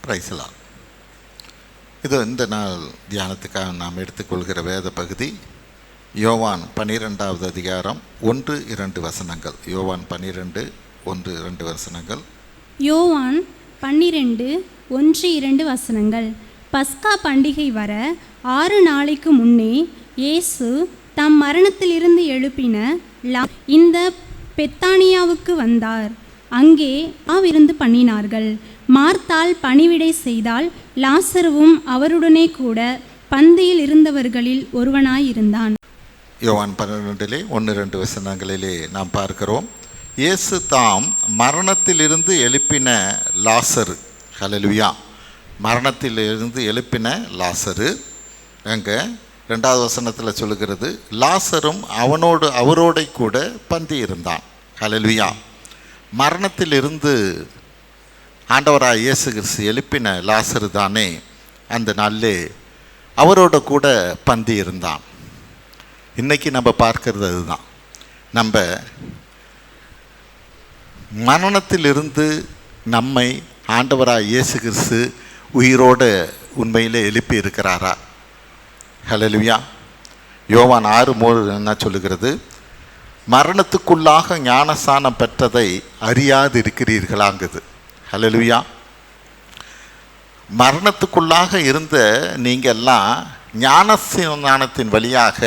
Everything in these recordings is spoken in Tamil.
பிரைஸ்லாம். இது இந்த நாள் தியானத்துக்காக நாம் எடுத்துக்கொள்கிற வேத பகுதி யோவான் 12வது அதிகாரம் 1-2 வசனங்கள். யோவான் 12:1-2 வசனங்கள். யோவான் 12:1-2 வசனங்கள். பஸ்கா பண்டிகை வர 6 நாளைக்கு முன்னே இயேசு தம் மரணத்திலிருந்து எழுப்பின இந்த பெத்தானியாவுக்கு வந்தார். அங்கே விருந்து பண்ணினார்கள். மார்த்தாள் பணிவிடை செய்தால், லாசருவும் அவருடனே கூட பந்தியில் இருந்தவர்களில் ஒருவனாயிருந்தான். யோவான் 12:1-2 வசனங்களிலே நாம் பார்க்கிறோம், இயேசு தாம் மரணத்திலிருந்து எழுப்பின லாசரு, ஹல்லேலூயா, மரணத்திலிருந்து எழுப்பின லாசரு. அங்கே 2வது வசனத்தில் சொல்லுகிறது, லாசரும் அவரோட கூட பந்தி இருந்தான். ஹல்லேலூயா. மரணத்திலிருந்து ஆண்டவராக இயேசு கிறிஸ்து எழுப்பின லாசரு தானே அந்த நாளிலே அவரோட கூட பந்தி இருந்தான். இன்றைக்கி நம்ம பார்க்கறது அதுதான். நம்ம மரணத்திலிருந்து நம்மை ஆண்டவராக இயேசு கிறிஸ்து உயிரோடு உண்மையிலே எழுப்பி இருக்கிறாரா? ஹல்லேலூயா. யோவான் 6:3 என்ன சொல்லுகிறது, மரணத்துக்குள்ளாக ஞானஸ்நானம் பெற்றதை அறியாது இருக்கிறீர்களாங்குது. ஹல்லேலூயா. மரணத்துக்குள்ளாக இருந்த நீங்கள்லாம் ஞானஸ்நானத்தின் வழியாக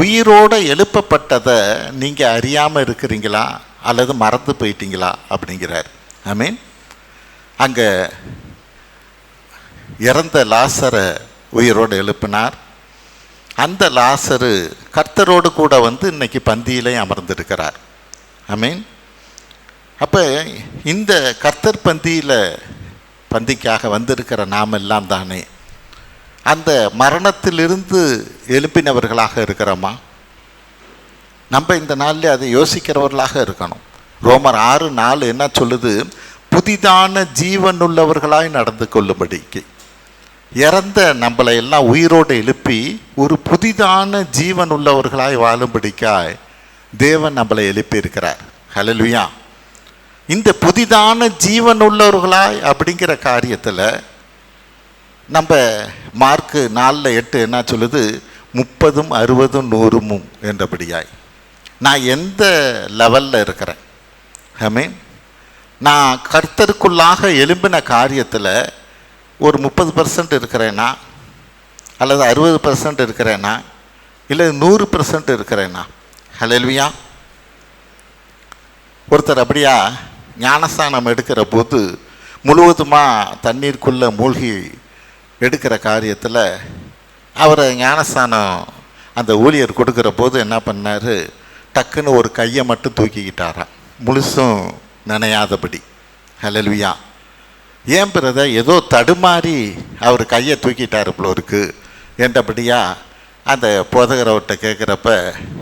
உயிரோடு எழுப்பப்பட்டதை நீங்கள் அறியாமல் இருக்கிறீங்களா அல்லது மறந்து போயிட்டீங்களா அப்படிங்கிறார். ஆமீன். அங்கே இறந்த லாசரை உயிரோடு எழுப்பினார். அந்த லாசரு கர்த்தரோடு கூட இன்னைக்கு பந்தியிலே அமர்ந்திருக்கிறார். ஆமீன். அப்போ இந்த கர்த்தர் பந்திக்காக வந்திருக்கிற நாம் எல்லாம் தானே அந்த மரணத்திலிருந்து எழுப்பினவர்களாக இருக்கிறோமா? நம்ம இந்த நாளில் அதை யோசிக்கிறவர்களாக இருக்கணும். ரோமர் 6:4 என்ன சொல்லுது, புதிதான ஜீவன் உள்ளவர்களாய் நடந்து கொள்ளும்படிக்கு. இறந்த நம்மளை எல்லாம் உயிரோடு எழுப்பி ஒரு புதிதான ஜீவன் உள்ளவர்களாய் வாழும்படிக்காய் தேவன் நம்மளை எழுப்பி இருக்கிறார். ஹல்லேலூயா. இந்த புதிதான ஜீவன் உள்ளவர்களாய் அப்படிங்கிற காரியத்தில் நம்ம மார்க்கு 4:8 என்ன சொல்லுது, 30, 60, 100 என்றபடியாய் நான் எந்த லெவலில் இருக்கிறேன்? ஆமீன். நான் கர்த்தருக்குள்ளாக எழும்பின காரியத்தில் ஒரு 30% இருக்கிறேனா அல்லது 60% இருக்கிறேனா இல்லை 100% இருக்கிறேனா? ஹல்லேலூயா. ஒருத்தர் அப்படியா ஞானஸ்நானம் எடுக்கிற போது முழுவதுமாக தண்ணீருக்குள்ளே மூழ்கி எடுக்கிற காரியத்தில் அவரை ஞானஸ்நானம் அந்த ஊழியர் கொடுக்குற போது என்ன பண்ணார், டக்குன்னு ஒரு கையை மட்டும் தூக்கிக்கிட்டாராம், முழுசும் நனையாதபடி. ஹல்லேலூயா. ஏன் பிரதர் ஏதோ தடுமாறி அவர் கையை தூக்கிட்டார் போல இருக்கு என்றபடியா அந்த போதகரவர்கிட்ட கேட்குறப்ப,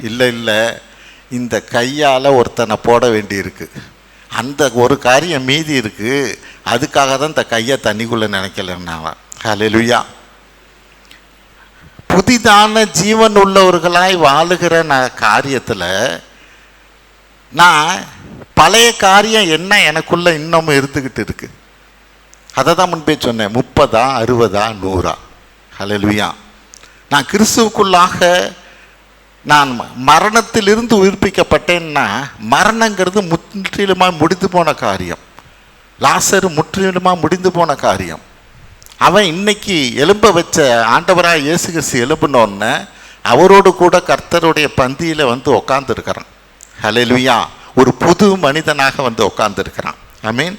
இல்லை இந்த கையால் ஒருத்தனை போட வேண்டியிருக்கு, அந்த ஒரு காரியம் மீதி இருக்குது, அதுக்காக தான் இந்த கையை தண்ணிக்குள்ளே நினைக்கலன்னாவா. ஹல்லேலூயா. புதிதான ஜீவன் உள்ளவர்களாய் வாழுகிற காரியத்தில் நான் பழைய காரியம் என்ன எனக்குள்ளே இன்னமும் இருந்துக்கிட்டு இருக்கு. அதை தான் முன்பே சொன்னேன், 30, 60, 100. ஹல்லேலூயா. நான் கிறிஸ்துவுக்குள்ளாக நான் மரணத்திலிருந்து உயிர்ப்பிக்கப்பட்டேன்னா, மரணங்கிறது முற்றிலுமாக முடிந்து போன காரியம். லாசரு முற்றிலுமாக முடிந்து போன காரியம். அவன் இன்னைக்கு எழும்ப வச்ச ஆண்டவராக இயேசு கிறிஸ்து எழுப்பினோன்னு அவரோடு கூட கர்த்தருடைய பந்தியில் உட்காந்துருக்கிறான். ஹல்லேலூயா. ஒரு புது மனிதனாக உட்காந்துருக்கிறான். ஆமீன்.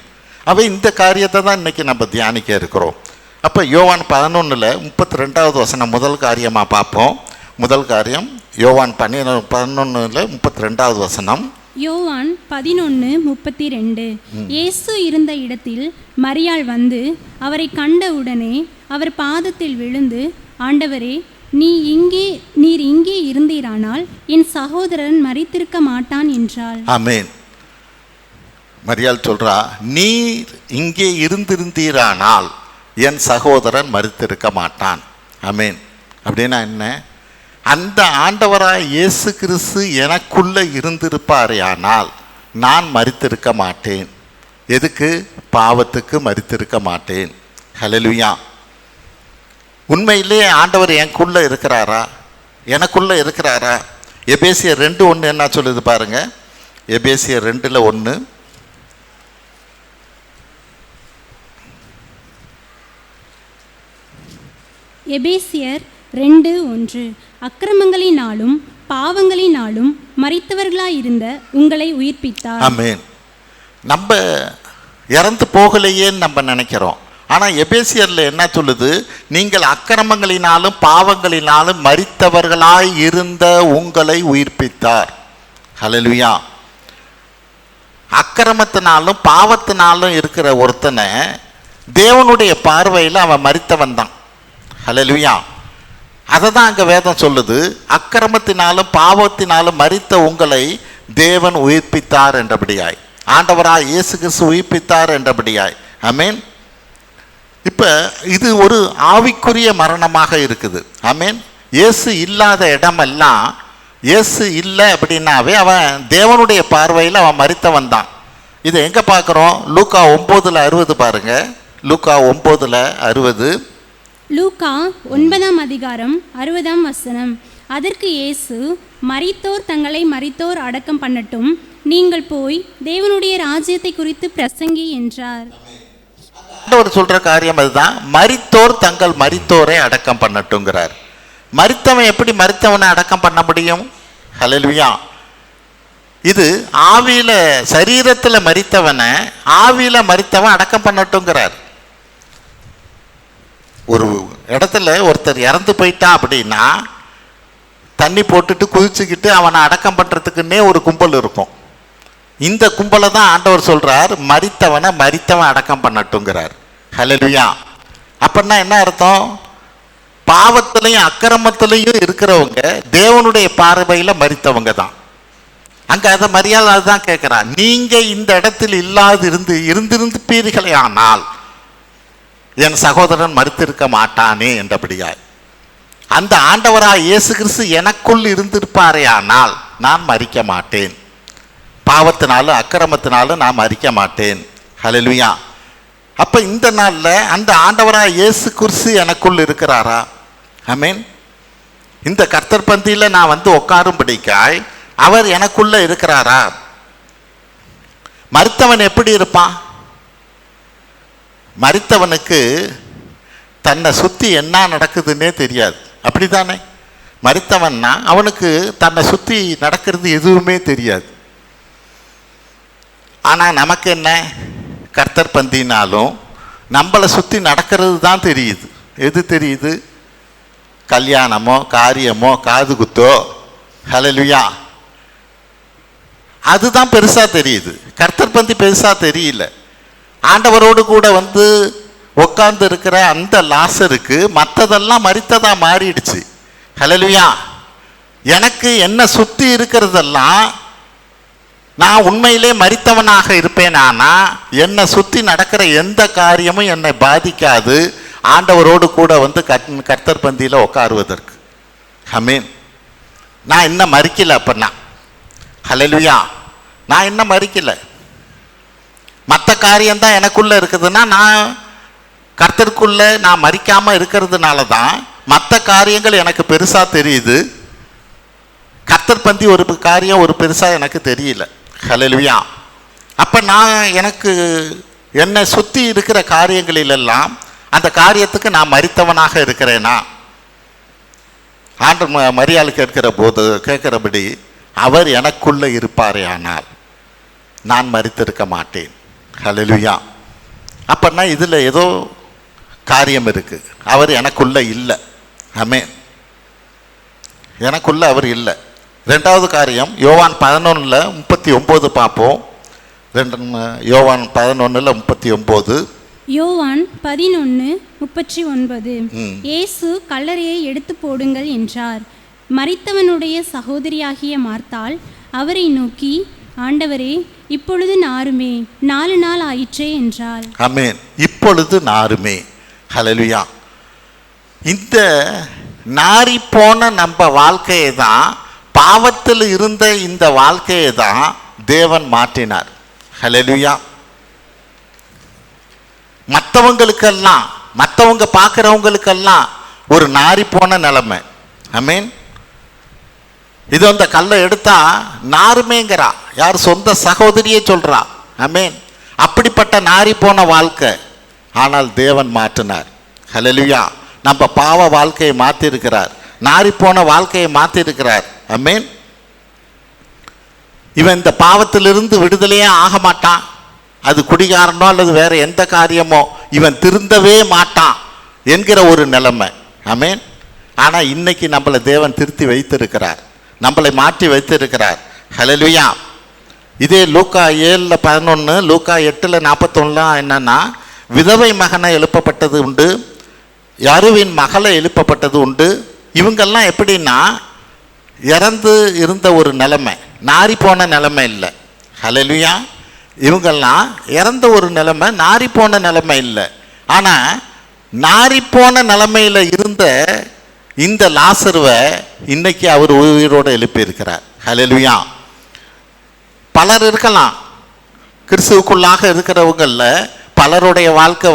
அவன் இந்த காரியத்தை தான் இன்றைக்கி நம்ம தியானிக்க இருக்கிறோம். அப்போ யோவான் 11:32 வசனம் முதல் காரியமாக பார்ப்போம். முதல் காரியம் யோவான் 11:32 வசனம். யோவான் 11:32. இயேசு இருந்த இடத்தில் மரியாள் வந்து அவரை கண்டவுடனே அவர் பாதத்தில் விழுந்து, ஆண்டவரே, நீர் இங்கே இருந்தீரானால் என் சகோதரன் மரித்திருக்க மாட்டான் என்றாள். ஆமென். மரியாள் சொல்றா, நீர் இங்கே இருந்திருந்தீரானால் என் சகோதரன் மரித்திருக்க மாட்டான். ஆமென். அப்படின்னா என்ன? அந்த ஆண்டவராய் இயேசு கிறிஸ்து எனக்குள்ளே இருந்திருப்பாரே ஆனால் நான் மரித்திருக்க மாட்டேன். எதுக்கு? பாவத்துக்கு மரித்திருக்க மாட்டேன். ஹல்லேலூயா. உண்மையிலேயே ஆண்டவர் எனக்குள்ள இருக்கிறாரா? எனக்குள்ள இருக்கிறாரா? எபேசியர் 2:1 என்ன சொல்லுது பாருங்க. எபேசியர் 2:1. எபேசியர் 2:1 அக்கிரமங்களினாலும் பாவங்களினாலும் மரித்தவர்களாயிருந்த உங்களை உயிர்ப்பித்தார். ஆமென். நம்ம இறந்து போகலையேன்னு நம்ம நினைக்கிறோம். ஆனால் எபேசியர்ல என்ன சொல்லுது? நீங்கள் அக்கிரமங்களினாலும் பாவங்களினாலும் மரித்தவர்களாய் இருந்த உங்களை உயிர்ப்பித்தார். ஹல்லேலூயா. அக்கிரமத்தினாலும் பாவத்தினாலும் இருக்கிற ஒருத்தனை தேவனுடைய பார்வையில் அவன் மரித்தவன் தான். ஹல்லேலூயா. அதை தான் அங்கே வேதம் சொல்லுது. அக்கிரமத்தினாலும் பாவத்தினாலும் மரித்த உங்களை தேவன் உயிர்ப்பித்தார் என்றபடியாய், ஆண்டவராய் இயேசு கிறிஸ்து உயிர்ப்பித்தார் என்றபடியாய். ஆமென். இப்போ இது ஒரு ஆவிக்குரிய மரணமாக இருக்குது. ஆமென். இயேசு இல்லாத இடமெல்லாம், இயேசு இல்லை அப்படின்னாவே அவன் தேவனுடைய பார்வையில் அவன் மரித்தவன் தான். இதை எங்கே பார்க்குறோம்? லூக்கா 9:60 பாருங்க. லூக்கா 9:60. லூக்கா 9:60. அதற்கு இயேசு, மரித்தோர் தங்களை மரித்தோர் அடக்கம் பண்ணட்டும், நீங்கள் போய் தேவனுடைய ராஜ்யத்தை குறித்து பிரசங்கி என்றார். ஆண்டவர் சொல்ற காரியம் அதுதான். மரித்தோர் தங்கள் மரித்தோரை அடக்கம் பண்ணட்டுங்கிறார். மரித்தவன் எப்படி மரித்தவனை அடக்கம் பண்ண முடியும்? ஹல்லேலூயா. இது ஆவியில, சரீரத்தில் மரித்தவனை ஆவியில மரித்தவன் அடக்கம் பண்ணட்டுங்கிறார். ஒரு இடத்துல ஒருத்தர் இறந்து போயிட்டான் அப்படின்னா தண்ணி போட்டுட்டு குதிச்சுக்கிட்டு அவனை அடக்கம் பண்ணுறதுக்குன்னே ஒரு கும்பல் இருக்கும். இந்த கும்பலை தான் ஆண்டவர் சொல்றார், மரித்தவனை மரித்தவன் அடக்கம் பண்ணட்டுங்கிறார். ஹல்லேலூயா. அப்படின்னா என்ன அர்த்தம்? பாவத்திலையும் அக்கிரமத்திலையும் இருக்கிறவங்க தேவனுடைய பார்வையில் மரித்தவங்க தான். அங்கே அதை மரியாதை அதுதான் கேட்குறான். நீங்கள் இந்த இடத்தில் இருந்திருப்பீர்களே ஆனால் என் சகோதரன் மரித்திருக்க மாட்டானே என்றபடியாய், அந்த ஆண்டவராய் இயேசு கிறிஸ்து எனக்குள் இருந்திருப்பாரே ஆனால் நான் மரிக்க மாட்டேன். பாவத்தினாலும் அக்கிரமத்தினாலும் நான் மரிக்க மாட்டேன். ஹல்லேலூயா. அப்போ இந்த நாளில் அந்த ஆண்டவராய் இயேசு கிறிஸ்து எனக்குள் இருக்கிறாரா? ஆமென். இந்த கர்த்தர் பந்தியில் நான் வந்து உட்காரும்படிக்காய் அவர் எனக்குள்ள இருக்கிறாரா? மரித்தவன் எப்படி இருப்பான்? மரித்தவனுக்கு தன்னை சுற்றி என்ன நடக்குதுன்னே தெரியாது. அப்படித்தானே? மரித்தவன்னா அவனுக்கு தன்னை சுற்றி நடக்கிறது எதுவுமே தெரியாது. ஆனால் நமக்கு என்ன? கர்த்தர் பந்தினாலும் நம்மளை சுற்றி நடக்கிறது தான் தெரியுது. எது தெரியுது? கல்யாணமோ காரியமோ காது குத்தோ, ஹல்லேலூயா, அதுதான் பெருசாக தெரியுது. கர்த்தர் பந்தி பெருசாக தெரியல. ஆண்டவரோடு கூட வந்து உட்கார்ந்து இருக்கிற அந்த லாசருக்கு மற்றதெல்லாம் மரித்ததா மாறிடுச்சு. ஹல்லேலூயா. எனக்கு என்ன சுற்றி இருக்கிறதெல்லாம் நான் உண்மையிலே மரித்தவனாக இருப்பேனானா என்னை சுற்றி நடக்கிற எந்த காரியமும் என்னை பாதிக்காது, ஆண்டவரோடு கூட வந்து கர்த்தர் பந்தியில் உட்காருவதற்கு. ஆமென். நான் இன்னும் மரிக்கல. அப்படின்னா ஹல்லேலூயா, நான் இன்னும் மரிக்கல. மற்ற காரியம்தான் எனக்குள்ளே இருக்குதுன்னா நான் கர்த்தருக்குள்ளே நான் மரிக்காமல் இருக்கிறதுனால தான் மற்ற காரியங்கள் எனக்கு பெருசாக தெரியுது. கர்த்தர் பந்தி ஒரு காரியம் ஒரு பெருசாக எனக்கு தெரியல. ஹல்லேலூயா. அப்போ நான் எனக்கு என்னை சுற்றி இருக்கிற காரியங்களிலெல்லாம் அந்த காரியத்துக்கு நான் மரித்தவனாக இருக்கிறேனா? ஆண்டு மரியாதை கேட்கிறபடி அவர் எனக்குள்ளே இருப்பாரே ஆனால் நான் மரித்திருக்க மாட்டேன். ஹல்லேலூயா. அப்படின்னா இதில் ஏதோ காரியம் இருக்குது. அவர் எனக்குள்ளே இல்லை. ஆமென். எனக்குள்ளே அவர் இல்லை. ரெண்டாவது காரியம் யோவான் 11:39 பார்ப்போம். யோவான் 11:39. யோவான் 11:39. இயேசு கல்லறையை எடுத்து போடுங்கள் என்றார். மரித்தவனுடைய சகோதரியாகிய மார்த்தாள் அவரை நோக்கி, ஆண்டவரே, இப்பொழுது நாருமே, 4 நாள் ஆயிற்றே என்றாள். ஆமென். இப்பொழுது நாருமே. ஹல்லேலூயா. இந்த நாரி போன நம்ம வாழ்க்கையை தான், பாவத்தில் இருந்த இந்த வாழ்க்கையை தான் தேவன் மாற்றினார். ஹல்லேலூயா. மற்றவங்களுக்கெல்லாம் மற்றவங்க பார்க்குறவங்களுக்கெல்லாம் ஒரு நாரி போன நிலைமை. ஆமீன். இது அந்த கல்லை எடுத்தா நாருமேங்கிறா, யார் சொந்த சகோதரியே சொல்றா. ஆமீன். அப்படிப்பட்ட நாரி போன வாழ்க்கை. ஆனால் தேவன் மாற்றினார். ஹல்லேலூயா. நம்ம பாவ வாழ்க்கையை மாற்றிருக்கிறார், நாரி போன வாழ்க்கையை மாற்றிருக்கிறார். ஆமீன். இவன் இந்த பாவத்திலிருந்து விடுதலையே ஆக மாட்டான். அது குடிகாரனோ அல்லது வேற எந்த காரியமோ, இவன் திருந்தவே மாட்டான் என்கிற ஒரு நிலைமை. ஆமீன். ஆனால் இன்னைக்கு நம்மளை தேவன் திருத்தி வைத்திருக்கிறார், நம்மளை மாற்றி வைத்திருக்கிறார். ஹல்லேலூயா. இதே லூக்கா 7:11, லூக்கா 8:41 என்னன்னா, விதவை மகனை எழுப்பப்பட்டது உண்டு, யருவின் மகளை எழுப்பப்பட்டது உண்டு. இவங்கெல்லாம் எப்படின்னா இறந்து இருந்த ஒரு நிலைமை, நாரி போன நிலைமை இல்லை. ஹல்லேலூயா. இவங்கெல்லாம் இறந்த ஒரு நிலைமை, நாரி போன நிலைமை இல்லை. ஆனால் நாரி போன நிலைமையில் இருந்த இந்த லாசருவை இன்னைக்கு அவர் உயிரோடு எழுப்பியிருக்கிறார். ஹல்லேலூயா. பலர் இருக்கலாம், கிறிஸ்துவுக்குள்ளாக இருக்கிறவங்களில் பலருடைய வாழ்க்கை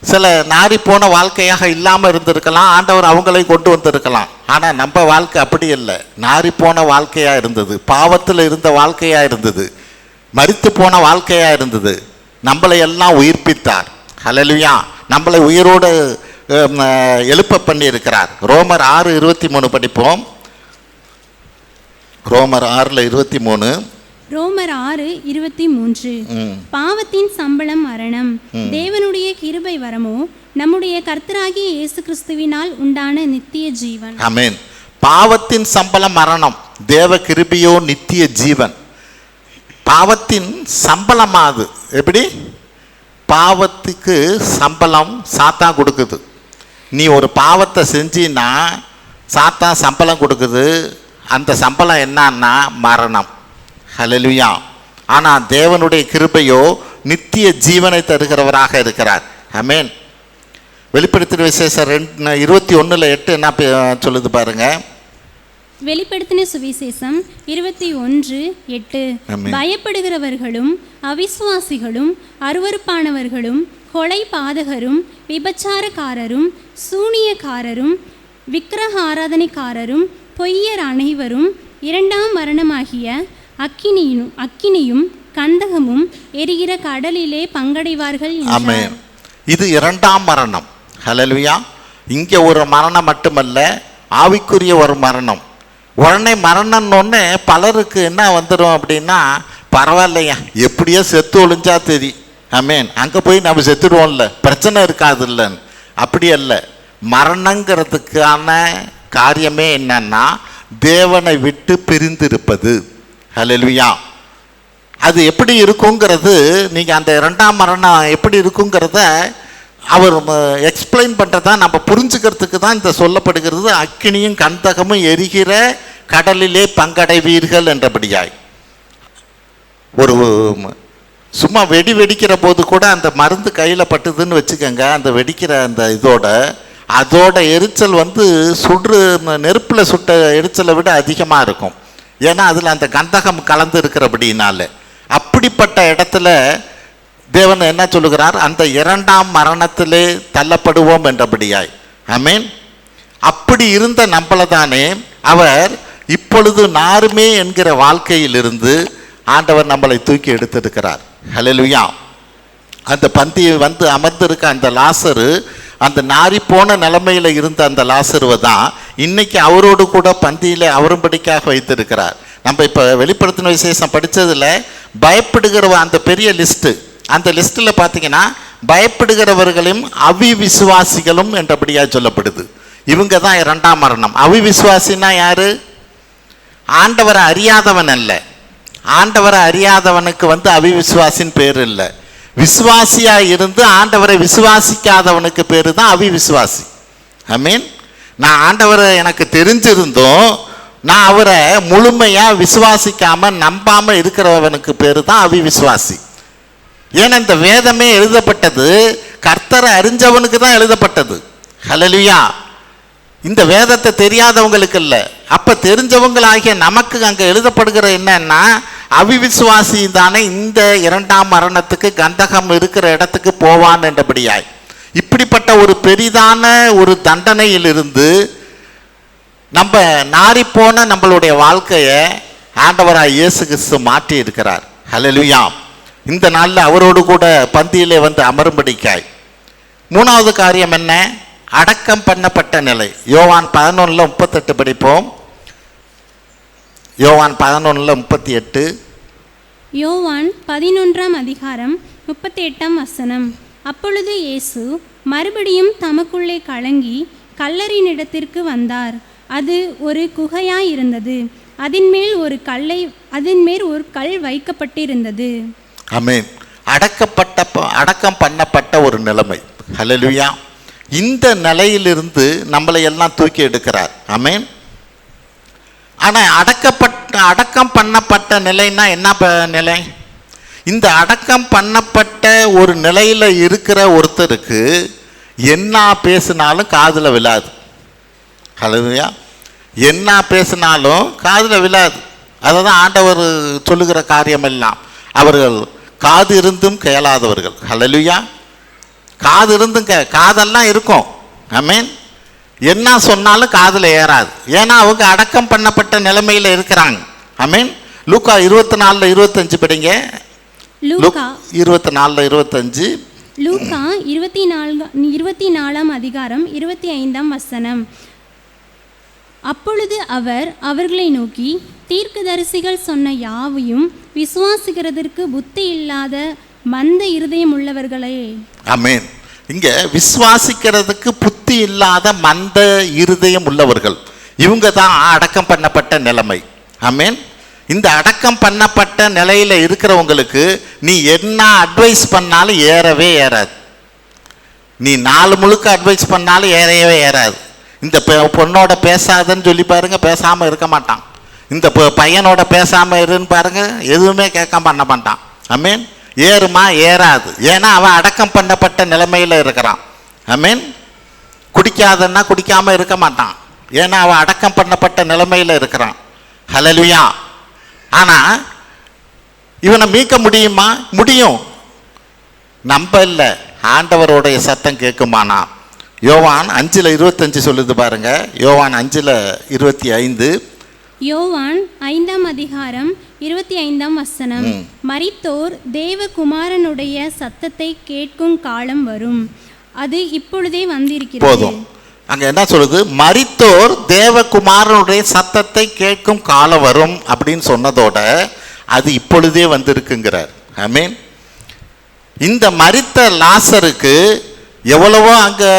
சில நாரி போன வாழ்க்கையாக இல்லாமல் இருந்திருக்கலாம், ஆண்டவர் அவங்களை கொண்டு வந்திருக்கலாம். ஆனால் நம்ம வாழ்க்கை அப்படி இல்லை, நாரி போன வாழ்க்கையாக இருந்தது, பாவத்தில் இருந்த வாழ்க்கையாக இருந்தது, மரித்து போன வாழ்க்கையாக இருந்தது. நம்மளை எல்லாம் உயிர்ப்பித்தார். ஹல்லேலூயா. நம்மளை உயிரோடு எழுப்ப பண்ணி இருக்கிறார். ரோமர் 6:23 படிப்போம். ரோமர் 6:23. ரோமர் 6:23. பாவத்தின் சம்பளம் மரணம், தேவனுடைய கிருபை வரமோ நம்முடைய கர்த்தராகிய இயேசு கிறிஸ்துவினால் உண்டான நித்திய ஜீவன். ஆமென். பாவத்தின் சம்பளம் மரணம், தேவ கிருபையோ நித்திய ஜீவன். பாவத்தின் சம்பளமாது எப்படி? பாவத்துக்கு சம்பளம் சாத்தான் கொடுக்குது. நீ ஒரு பாவத்தை செஞ்சின்னா சாத்தான் சம்பளம் கொடுக்குது. அந்த சம்பளம் என்னன்னா மரணம். ஹல்லேலூயா. ஆனால் தேவனுடைய கிருபையோ நித்திய ஜீவனை தருகிறவராக இருக்கிறார். ஆமென். வெளிப்படுத்தின விசேஷம் 21:8 என்ன சொல்லுது பாருங்க. வெளிப்படுத்தின சுவிசேஷம் 21:8. பயப்படுகிறவர்களும் அவிசுவாசிகளும் அருவருப்பானவர்களும் கொலை பாதகரும் விபச்சாரக்காரரும் சூனியக்காரரும் விக்கிரக ஆராதனைக்காரரும் பொய்யர் அனைவரும் இரண்டாம் மரணமாகிய அக்கினியும் கந்தகமும் எரிகிற கடலிலே பங்கடைவார்கள். ஆமென். இது இரண்டாம் மரணம். ஹல்லேலூயா. இங்கே ஒரு மரணம் மட்டுமல்ல, ஆவிக்குரிய ஒரு மரணம். உடனே மரணம்னு பலருக்கு என்ன வந்துடும் அப்படின்னா, பரவாயில்லையா எப்படியோ செத்து ஒழிஞ்சா தெரியும். ஆமென். அங்கே போய் நம்ம செத்துடுவோம்ல, பிரச்சனை இருக்காது இல்லைன்னு. அப்படி அல்ல. மரணங்கிறதுக்கான காரியமே என்னன்னா தேவனை விட்டு பிரிந்திருப்பது. ஹல்லேலூயா. அது எப்படி இருக்குங்கிறது, நீங்கள் அந்த இரண்டாம் மரணம் எப்படி இருக்குங்கிறத அவர் எக்ஸ்பிளைன் பண்ணுறதா நம்ம புரிஞ்சுக்கிறதுக்கு தான் இந்த சொல்லப்படுகிறது. அக்கினியும் கந்தகமும் எரிகிற கடலிலே பங்கடைவீர்கள் என்றபடியாய். ஒரு சும்மா வெடிக்கிற போது கூட அந்த மருந்து கையில் பட்டுதுன்னு வச்சுக்கோங்க, அந்த வெடிக்கிற அந்த அதோட எரிச்சல் சுடுற நெருப்பில் சுட்ட எரிச்சலை விட அதிகமாக இருக்கும். ஏன்னா அதில் அந்த கந்தகம் கலந்து இருக்கிறபடினால. அப்படிப்பட்ட இடத்துல தேவன் என்ன சொல்லுகிறார்? அந்த இரண்டாம் மரணத்திலே தள்ளப்படுவோம் என்றபடியாய். ஆமென். அப்படி இருந்த நம்மளை தானே அவர் இப்பொழுது நாருமே என்கிற வாழ்க்கையிலிருந்து ஆண்டவர் நம்மளை தூக்கி எடுத்திருக்கிறார். ஹல்லேலூயா. அந்த பந்தியை அமர்ந்திருக்க அந்த லாசரு, அந்த நாரி போன நிலைமையில் இருந்த அந்த லாசருவை தான் இன்னைக்கு அவரோடு கூட பந்தியில் அவரும்படிக்காக வைத்திருக்கிறார். நம்ம இப்போ வெளிப்படுத்தின விசேஷம் படித்ததில் பயப்படுகிற அந்த பெரிய லிஸ்ட்டு, அந்த லிஸ்ட்டில் பார்த்தீங்கன்னா பயப்படுகிறவர்களும் அவிவிசுவாசிகளும் என்றபடியாக சொல்லப்படுது. இவங்க தான் இரண்டாம் மரணம். அவிவிசுவாசின்னா யாரு? ஆண்டவரை அறியாதவன் அல்ல. ஆண்டவரை அறியாதவனுக்கு அவிவிசுவாசின் பேர் இல்லை. விசுவாசியாக இருந்து ஆண்டவரை விசுவாசிக்காதவனுக்கு பேர் தான் அவிவிசுவாசி. ஆமீன். நான் ஆண்டவரை எனக்கு தெரிஞ்சிருந்தோம், நான் அவரை முழுமையாக விசுவாசிக்காமல் நம்பாமல் இருக்கிறவனுக்கு பேர் தான் அவிவிசுவாசி. ஏன்னா இந்த வேதமே எழுதப்பட்டது கர்த்தரை அறிஞ்சவனுக்கு தான் எழுதப்பட்டது. ஹல்லேலூயா. இந்த வேதத்தை தெரியாதவங்களுக்கு இல்லை. அப்போ தெரிஞ்சவங்களாகிய நமக்கு அங்கே எழுதப்படுகிற என்னன்னா, அவிவிசுவாசி தானே இந்த இரண்டாம் மரணத்துக்கு கந்தகம் இருக்கிற இடத்துக்கு போவான் என்றபடியாய். இப்படிப்பட்ட ஒரு பெரிதான ஒரு தண்டனையிலிருந்து நம்ம நாறிப்போன நம்மளுடைய வாழ்க்கையை ஆண்டவராய் இயேசு கிறிஸ்து மாற்றி இருக்கிறார். ஹல்லேலூயா. இந்த நாளில் அவரோடு கூட பந்தியிலே வந்து அமரும்படிக்காய். மூணாவது காரியம் என்ன? அடக்கம் பண்ணப்பட்ட நிலை. யோவான் 11:38 படிப்போம். யோவான் 11:38. யோவான் 11ஆம் அதிகாரம் 38ஆம் வசனம். அப்பொழுது இயேசு மறுபடியும் தமக்குள்ளே கலங்கி கல்லறையினிடத்திற்கு வந்தார். அது ஒரு குகையாயிருந்தது. அதின்மேல் ஒரு கல் வைக்கப்பட்டிருந்தது. ஆமென். அடக்கம் பண்ணப்பட்ட ஒரு நிலைமை. ஹல்லேலூயா. இந்த நிலையிலிருந்து நம்மளை எல்லாம் தூக்கி எடுக்கிறார். ஆமென். ஆனால் அடக்கம் பண்ணப்பட்ட நிலைன்னா என்ன நிலை? இந்த அடக்கம் பண்ணப்பட்ட ஒரு நிலையில் இருக்கிற ஒருத்தருக்கு என்ன பேசினாலும் காதில் விழாது. ஹல்லேலூயா. என்ன பேசினாலும் காதில் விழாது. அதை தான் ஆண்டவர் சொல்லுகிற காரியம் எல்லாம். அவர்கள் காது இருந்தும் கேளாதவர்கள். ஹல்லேலூயா. காது இருந்தும் காதெல்லாம் இருக்கும். ஆமென். என்ன சொன்னாலும் காதில் ஏறாது. ஏன்னா அவங்க அடக்கம் பண்ணப்பட்ட நிலைமையில் இருக்கிறாங்க. ஆமென். லூக்கா 24:25 படிங்க. லூக்கா 24:25. லூக்கா 24ஆம் அதிகாரம் 25ஆம் வசனம். அப்பொழுது அவர் அவர்களை நோக்கி, தீர்க்கதரிசிகள் சொன்ன யாவையும் விசுவாசிக்கிறதற்கு புத்தி இல்லாத மந்த இருதயம் உள்ளவர்களே. ஆமென். இங்க விசுவாசிக்கிறதுக்கு புத்தி இல்லாத மந்த இருதயம் உள்ளவர்கள், இவங்க தான் அடக்கம் பண்ணப்பட்ட நிலைமை. ஆமென். இந்த அடக்கம் பண்ணப்பட்ட நிலையில இருக்கிறவங்களுக்கு நீ என்ன அட்வைஸ் பண்ணாலும் ஏறவே ஏறாது. நீ 4 முழுக்க அட்வைஸ் பண்ணாலும் ஏறவே ஏறாது. இந்த பொண்ணோட பேசாதன்னு சொல்லி பாருங்க, பேசாம இருக்க மாட்டான். இந்த பையனோட பேசாம இருன்னு பாருங்க, எதுவுமே கேட்க பண்ண மாட்டான். ஆமென். ஏறுமா? ஏறாது. ஏன்னா அவன் அடக்கம் பண்ணப்பட்ட நிலைமையில் இருக்கிறான். ஆமென். குடிக்காதன்னா குடிக்காம இருக்க மாட்டான். ஏன்னா அவன் அடக்கம் பண்ணப்பட்ட நிலைமையில் இருக்கிறான். ஹல்லேலூயா. ஆனால் இவனை மீட்க முடியுமா? முடியும். நம்ப இல்லை, ஆண்டவருடைய சத்தம் கேட்குமானா? யோவான் 5:25 சொல்லுது பாருங்க. யோவான் 5:25. யோவான் 5ஆம் அதிகாரம் 25ஆம் வசனம். மரித்தோர் தேவகுமாரனுடைய சத்தத்தை கேட்கும் காலம் வரும், அது இப்பொழுதே வந்திருக்கிறது. போதும். அங்க என்ன சொல்லுது? மரித்தோர் தேவகுமாரனுடைய சத்தத்தை கேட்கும் காலம் வரும் அப்படின்னு சொன்னதோட அது இப்பொழுதே வந்திருக்குங்கிறார். ஆமென். இந்த மரித்த லாசருக்கு எவ்வளவோ அங்கே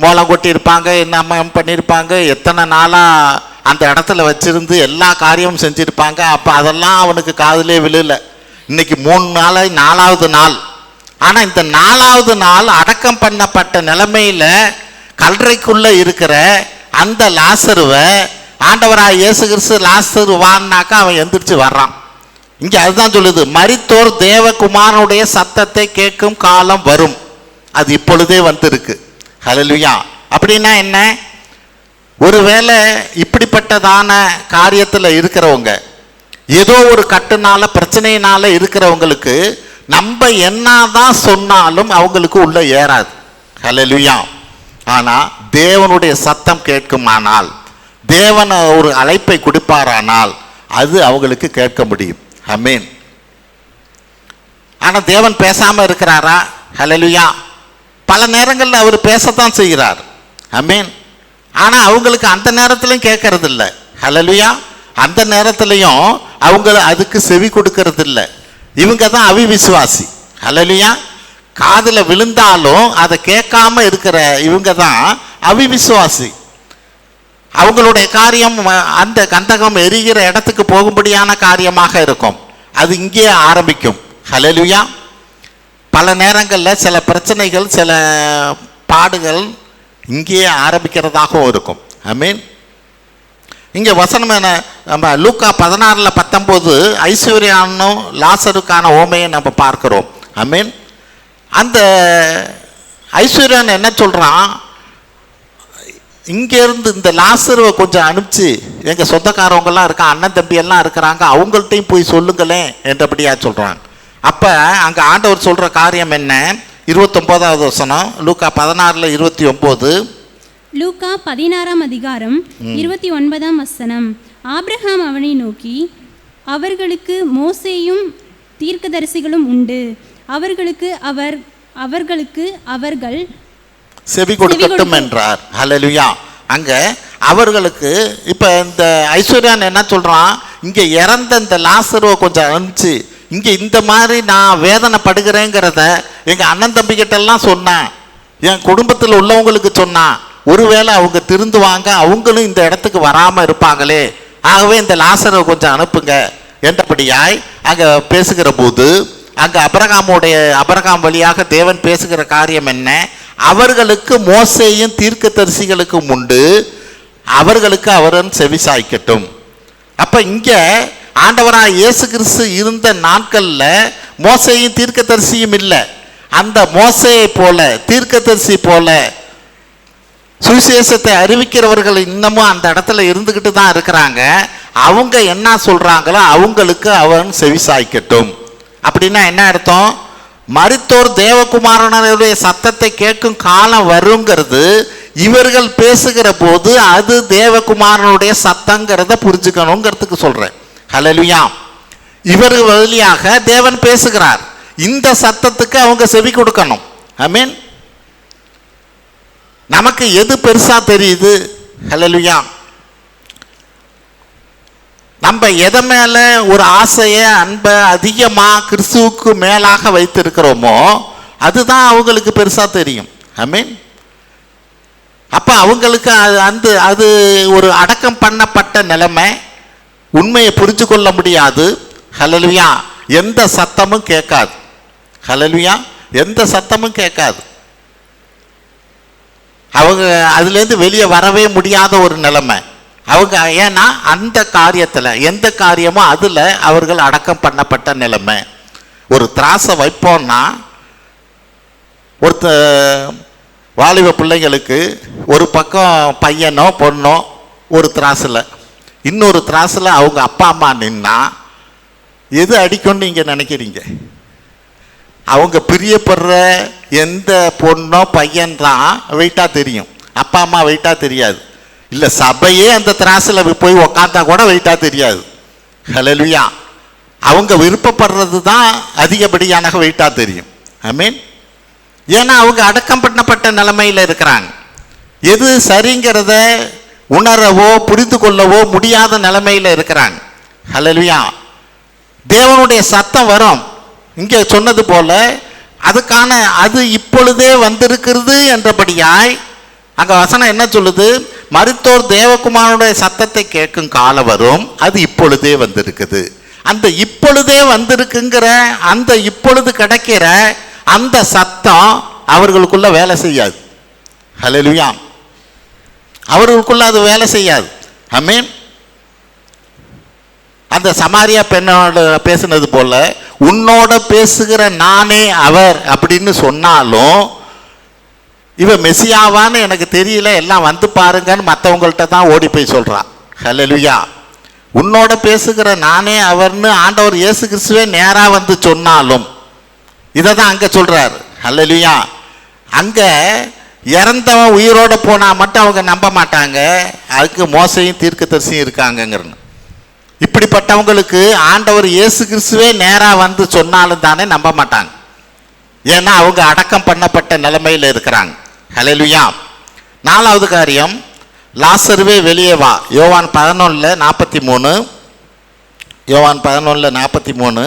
மோளம் கொட்டியிருப்பாங்க, என்ன பண்ணியிருப்பாங்க, எத்தனை நாளாக அந்த இடத்துல வச்சிருந்து எல்லா காரியமும் செஞ்சுருப்பாங்க. அப்போ அதெல்லாம் அவனுக்கு காதிலே விழல. இன்னைக்கு 3 நாள் 4வது நாள். ஆனால் இந்த 4வது நாள் அடக்கம் பண்ணப்பட்ட நிலைமையில் கல்லறைக்குள்ளே இருக்கிற அந்த லாசருவை ஆண்டவராக இயேசு கிறிஸ்து லாசரு வான்னாக்கா அவன் எந்திரிச்சு வர்றான். இங்கே அதுதான் சொல்லுது, மரித்தோர் தேவகுமாரனுடைய சத்தத்தை கேட்கும் காலம் வரும், அது இப்பொழுதே வந்திருக்கு. ஹல்லேலூயா. அப்படின்னா என்ன? ஒருவேளை இப்படிப்பட்டதான காரியத்தில் இருக்கிறவங்க, ஏதோ ஒரு கட்டுனால பிரச்சனையினால இருக்கிறவங்களுக்கு நம்ம என்னதான் சொன்னாலும் அவங்களுக்கு உள்ள ஏறாது. ஹல்லேலூயா. ஆனால் தேவனுடைய சத்தம் கேட்குமானால், தேவன் ஒரு அழைப்பை கொடுப்பாரானால் அது அவங்களுக்கு கேட்க முடியும். ஆமென். ஆனால் தேவன் பேசாமல் இருக்கிறாரா? ஹல்லேலூயா. பல நேரங்களில் அவர் பேசத்தான் செய்கிறார். ஆமென். ஆனால் அவங்களுக்கு அந்த நேரத்திலையும் கேட்கறது இல்லை. ஹல்லேலூயா. அந்த நேரத்திலையும் அவங்க அதுக்கு செவி கொடுக்கறது இல்லை. இவங்க தான் அவிவிசுவாசி. ஹல்லேலூயா. காதில் விழுந்தாலும் அதை கேட்காம இருக்கிற இவங்க தான் அவிவிசுவாசி. அவங்களுடைய காரியம் அந்த கந்தகம் எரிகிற இடத்துக்கு போகும்படியான காரியமாக இருக்கும். அது இங்கே ஆரம்பிக்கும். ஹல்லேலூயா. பல நேரங்களில் சில பிரச்சனைகள், சில பாடுகள் இங்கேயே ஆரம்பிக்கிறதாகவும் இருக்கும். ஆமென். இங்கே வசனம் என்ன? நம்ம லூக்கா 16:19 ஐஸ்வர்யானும் லாசருக்கான ஓமையை நம்ம பார்க்கிறோம். ஆமென். அந்த ஐஸ்வர்யான் என்ன சொல்கிறான்? இங்கேருந்து இந்த லாசருவை கொஞ்சம் அனுப்பிச்சு, எங்கள் சொந்தக்காரவங்கெல்லாம் இருக்கான், அண்ணன் தம்பி எல்லாம் இருக்கிறாங்க, அவங்கள்ட்டையும் போய் சொல்லுங்களேன் என்றபடியா சொல்கிறாங்க. அப்போ அங்கே ஆண்டவர் சொல்கிற காரியம் என்ன? 29வது வசனம், லூக்கா 16:29. லூக்கா 16ஆம் அதிகாரம் 29ஆம் வசனம். ஆபிரகாம் அவனை நோக்கி, அவர்களுக்கு மோசேயும் தீர்க்கதரிசிகளும் உண்டு, அவர்களுக்கு அவர்கள் செவி கொடுக்கட்டும் என்றார். ஹல்லேலூயா. அங்க அவர்களுக்கு இப்ப இந்த ஐஸ்வர்யான் என்ன சொல்றான், இங்க இறந்த இந்த லாசருவை கொஞ்சம் அனுப்பிச்சு இங்க இந்த மாதிரி நான் வேதனைப்படுகிறேங்கிறத எங்க அண்ணன் தம்பிக்கிட்ட எல்லாம் சொன்னேன், என் குடும்பத்தில் உள்ளவங்களுக்கு சொன்னான், ஒருவேளை அவங்க திருந்துவாங்க, அவங்களும் இந்த இடத்துக்கு வராம இருப்பாங்களே, ஆகவே இந்த லாசரை கொஞ்சம் அனுப்புங்க என்றபடியாய் அங்க பேசுகிற போது, அங்க அபிரகாம் வழியாக தேவன் பேசுகிற காரியம் என்ன, அவர்களுக்கு மோசேயும் தீர்க்கதரிசிகளுக்கும் உண்டு, அவர்களுக்கு அவரன் செவி சாய்க்கட்டும். அப்ப இங்க ஆண்டவராக இயேசு கிறிஸ்து இருந்த நாட்கள்ல மோசேயும் தீர்க்கதரிசியும் இல்லை. அந்த மோசேயை போல தீர்க்கதரிசி போல சுவிசேஷத்தை அறிவிக்கிறவர்கள் இன்னமும் அந்த இடத்துல இருந்துகிட்டு தான் இருக்கிறாங்க. அவங்க என்ன சொல்றாங்களோ அவங்களுக்கு அவன் செவி சாய்க்கட்டும். அப்படின்னா என்ன அர்த்தம், மரித்தோர் தேவகுமாரனுடைய சத்தத்தை கேட்கும் காலம் வருங்கிறது இவர்கள் பேசுகிற போது அது தேவகுமாரனுடைய சத்தங்கிறத புரிஞ்சுக்கணுங்கிறதுக்கு சொல்றேன். ஹல்லேலூயா. இவர்கள் வழியாக தேவன் பேசுகிறார், இந்த சத்தத்துக்கு அவங்க செவி கொடுக்கணும். ஆமென். நமக்கு எது பெருசா தெரியுது? ஹல்லேலூயா. நம்ம எதை மேல ஒரு ஆசையை அன்பை அதிகமாக கிறிஸ்துவுக்கு மேலாக வைத்திருக்கிறோமோ அதுதான் அவங்களுக்கு பெருசா தெரியும். ஆமென். அப்ப அவங்களுக்கு அது ஒரு அடக்கம் பண்ணப்பட்ட நிலைமை, உண்மையை புரிஞ்சு கொள்ள முடியாது. ஹல்லேலூயா. எந்த சத்தமும் கேட்காது. ஹல்லேலூயா. எந்த சத்தமும் கேட்காது. அவங்க அதுலேருந்து வெளியே வரவே முடியாத ஒரு நிலைமை அவங்க. ஏன்னா அந்த காரியத்தில் எந்த காரியமோ அதில் அவர்கள் அடக்கம் பண்ணப்பட்ட நிலைமை. ஒரு திராசை வைப்போம்னா வாலிப பிள்ளைங்களுக்கு ஒரு பக்கம் பையனோ பொண்ணோ ஒரு திராசில், இன்னொரு திராசில் அவங்க அப்பா அம்மா நின்னா எது அடிக்கும்னு நீங்கள் நினைக்கிறீங்க? அவங்க பிரியப்படுற எந்த பொண்ணோ பையன் தான் வெயிட்டாக தெரியும், அப்பா அம்மா வெயிட்டாக தெரியாது. இல்லை சபையே அந்த திராசில் போய் உக்காந்தா கூட வெயிட்டாக தெரியாது. ஹல்லேலூயா. அவங்க விருப்பப்படுறது தான் அதிகப்படியான வெயிட்டாக தெரியும். ஐ மீன், ஏன்னா அவங்க அடக்கம் பண்ணப்பட்ட நிலைமையில் இருக்கிறாங்க. எது சரிங்கிறத உணரவோ புரிந்து கொள்ளவோ முடியாத நிலைமையில் இருக்கிறாங்க. ஹல்லேலூயா. தேவனுடைய சத்தம் வரும். இங்கே சொன்னது போல அதுக்கான அது இப்பொழுதே வந்திருக்கிறது என்றபடியாய் அங்கே வசனம் என்ன சொல்லுது, மரித்தோர் தேவகுமாரனுடைய சத்தத்தை கேட்கும் காலம் வரும், அது இப்பொழுதே வந்திருக்குது. அந்த இப்பொழுதே வந்திருக்குங்கிற அந்த இப்பொழுது கிடைக்கிற அந்த சத்தம் அவர்களுக்குள்ள வேலை செய்யாது. ஹல்லேலூயா. அவர்களுக்குள்ள அது வேலை செய்யாது. ஆமென். அந்த சமாரியா பெண்ணோட பேசுனது போல உன்னோட பேசுகிற நானே அவர் அப்படின்னு சொன்னாலும் இவ மெசியாவான்னு எனக்கு தெரியல, எல்லாம் வந்து பாருங்கன்னு மற்றவங்கள்ட்ட தான் ஓடி போய் சொல்றான். ஹல்லேலூயா. உன்னோட பேசுகிற நானே அவர்னு ஆண்டவர் இயேசு கிறிஸ்துவே நேரா வந்து சொன்னாலும் இதை தான் அங்கே சொல்றாரு. ஹல்லேலூயா. அங்கே இறந்தவன் உயிரோட போனால் மட்டும் அவங்க நம்ப மாட்டாங்க, அதுக்கு மோசையும் தீர்க்கதரிசியும் இருக்காங்கங்கிறன்னு. இப்படிப்பட்டவங்களுக்கு ஆண்டவர் இயேசு கிறிஸ்துவே நேராக வந்து சொன்னாலும் தானே நம்ப மாட்டாங்க, ஏன்னா அவங்க அடக்கம் பண்ணப்பட்ட நிலைமையில் இருக்கிறாங்க. ஹல்லேலூயா. 4வது காரியம், லாசருவே வெளியே வா. யோவான் 11:43. யோவான் 11:43.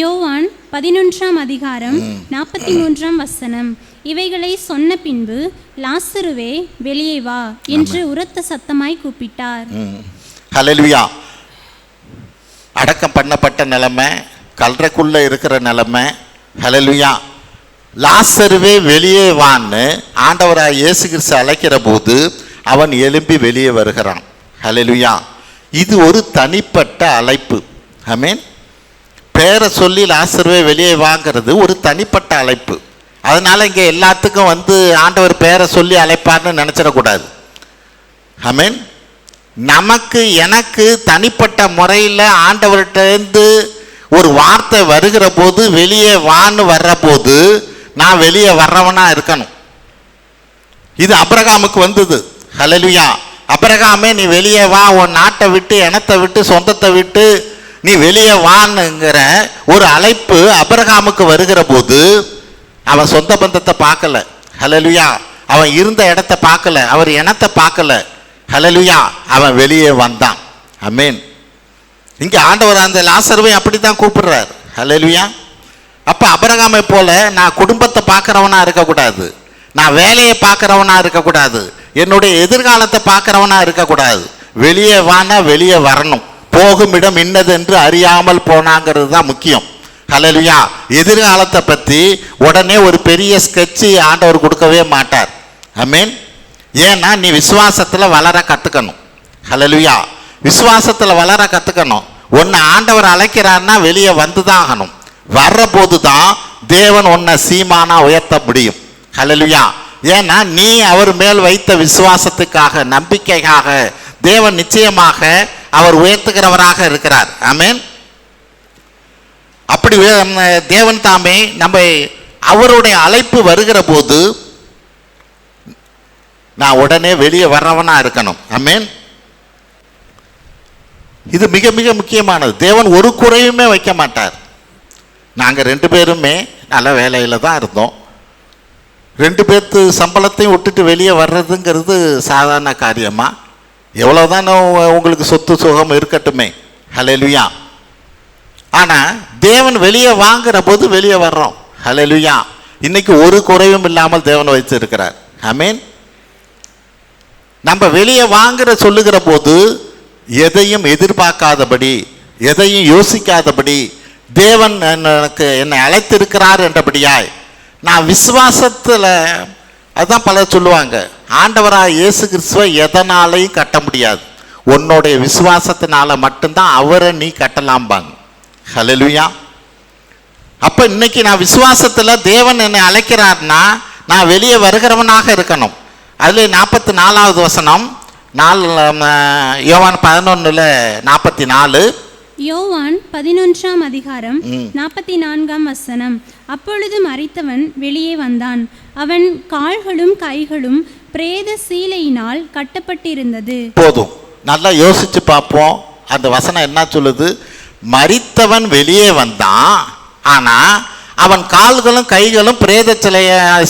யோவான் 11ஆம் அதிகாரம் 43ஆம் வசனம். இவைகளை சொன்ன பின்பு லாசருவே வெளியே வா என்று உரத்த சத்தமாய் கூப்பிட்டார். ஹல்லேலூயா. அடக்கம் பண்ணப்பட்ட நிலைமை, கல்றைக்குள்ள இருக்கிற நிலைமை. ஹல்லேலூயா. லாசருவே வெளியே வான்னு ஆண்டவராக இயேசு கிறிஸ்து அழைக்கிற போது அவன் எழும்பி வெளியே வருகிறான். ஹல்லேலூயா. இது ஒரு தனிப்பட்ட அழைப்பு. ஆமென். பேரை சொல்லி லாசருவே வெளியே வாங்கிறது ஒரு தனிப்பட்ட அழைப்பு. அதனால இங்கே எல்லாத்துக்கும் வந்து ஆண்டவர் பேரை சொல்லி அழைப்பார்னு நினச்சிடக்கூடாது. ஆமென். நமக்கு எனக்கு தனிப்பட்ட முறையில் ஆண்டவர்கிட்டேருந்து ஒரு வார்த்தை வருகிற போது வெளியே வான்னு வர்ற போது நான் வெளியே வர்றவனா இருக்கணும். இது ஆபிரகாமுக்கு வந்தது. ஹல்லேலூயா. ஆபிரகாமே நீ வெளியே வா, உன் நாட்டை விட்டு, இனத்தை விட்டு, சொந்தத்தை விட்டு நீ வெளியே வான்னுங்கிற ஒரு அழைப்பு ஆபிரகாமுக்கு வருகிற போது அவன் சொந்த பந்தத்தை பார்க்கல. ஹல்லேலூயா. அவன் இருந்த இடத்தை பார்க்கல, அவர் இனத்தை பார்க்கல. ஹல்லேலூயா. அவன் வெளியே வந்தான். ஆமென். இங்கே ஆண்டவர் அந்த லாசருவை அப்படி தான் கூப்பிடுறார். ஹல்லேலூயா. அப்போ ஆபிரகாமை போல நான் குடும்பத்தை பார்க்குறவனா இருக்கக்கூடாது, நான் வேலையை பார்க்குறவனா இருக்கக்கூடாது, என்னுடைய எதிர்காலத்தை பார்க்குறவனா இருக்கக்கூடாது. வெளியே வானா வெளியே வரணும். போகும் இடம் இன்னது என்று அறியாமல் போனாங்கிறது தான் முக்கியம். ஹல்லேலூயா. எதிர்காலத்தை பற்றி உடனே ஒரு பெரிய ஸ்கெட்சு ஆண்டவர் கொடுக்கவே மாட்டார். ஆமென். ஏன்னா நீ விசுவாசத்தில் வளர கற்றுக்கணும். ஹல்லேலூயா. விசுவாசத்தில் வளர கற்றுக்கணும். உன்னை ஆண்டவர் அழைக்கிறான்னா வெளியே வந்து தான் ஆகணும். வர்ற போது தான் தேவன் உன்னை சீமானா உயர்த்த முடியும். ஹல்லேலூயா. ஏன்னா நீ அவர் மேல் வைத்த விசுவாசத்துக்காக, நம்பிக்கைக்காக தேவன் நிச்சயமாக அவர் உயர்த்துகிறவராக இருக்கிறார். ஆமென். அப்படி தேவன் தாமே நம்ம அவருடைய அழைப்பு வருகிற போது நான் உடனே வெளியே வர்றவனா இருக்கணும். ஆமென். இது மிக மிக முக்கியமானது. தேவன் ஒரு குறையுமே வைக்க மாட்டார். நாங்கள் 2 பேருமே நல்ல வேலையில் தான் இருந்தோம். 2 பேர்த்து சம்பளத்தையும் விட்டுட்டு வெளியே வர்றதுங்கிறது சாதாரண காரியமா? எவ்வளோதான் உங்களுக்கு சொத்து சுகம் இருக்கட்டுமே. ஹல்லேலூயா. ஆனால் தேவன் வெளியே வாங்குற போது வெளியே வர்றோம். ஹல்லேலூயா. இன்னைக்கு ஒரு குறையும் இல்லாமல் தேவன் வைத்திருக்கிறார். ஆமென். நம்ம வெளியே வாங்குற சொல்லுகிற போது எதையும் எதிர்பார்க்காதபடி, எதையும் யோசிக்காதபடி தேவன் என்னை அழைத்திருக்கிறார் என்றபடியாய் நான் விசுவாசத்தில், அதுதான் பலர் சொல்லுவாங்க, ஆண்டவராக இயேசு கிறிஸ்துவை எதனாலையும் கட்ட முடியாது, உன்னுடைய விசுவாசத்தினால மட்டும்தான் அவரை நீ கட்டலாம்பாங்க. ஹல்லேலூயா. அப்போ இன்னைக்கு நான் விசுவாசத்தில் தேவன் என்னை அழைக்கிறார்னா நான் வெளியே வருகிறவனாக இருக்கணும். அதில் 44வது வசனம், யோவான் 11:44. யோவான் 11ஆம் அதிகாரம் 44ஆம் வசனம். அப்பொழுது மரித்தவன் வெளியே வந்தான், அவன் கால்களும் கைகளும் பிரேத சீலையினால் கட்டப்பட்டிருந்தது. போதும், நல்லா யோசிச்சு பார்ப்போம். அந்த வசனம் என்ன சொல்லுது? மரித்தவன் வெளியே வந்தான், ஆனா அவன் கால்களும் கைகளும் பிரேத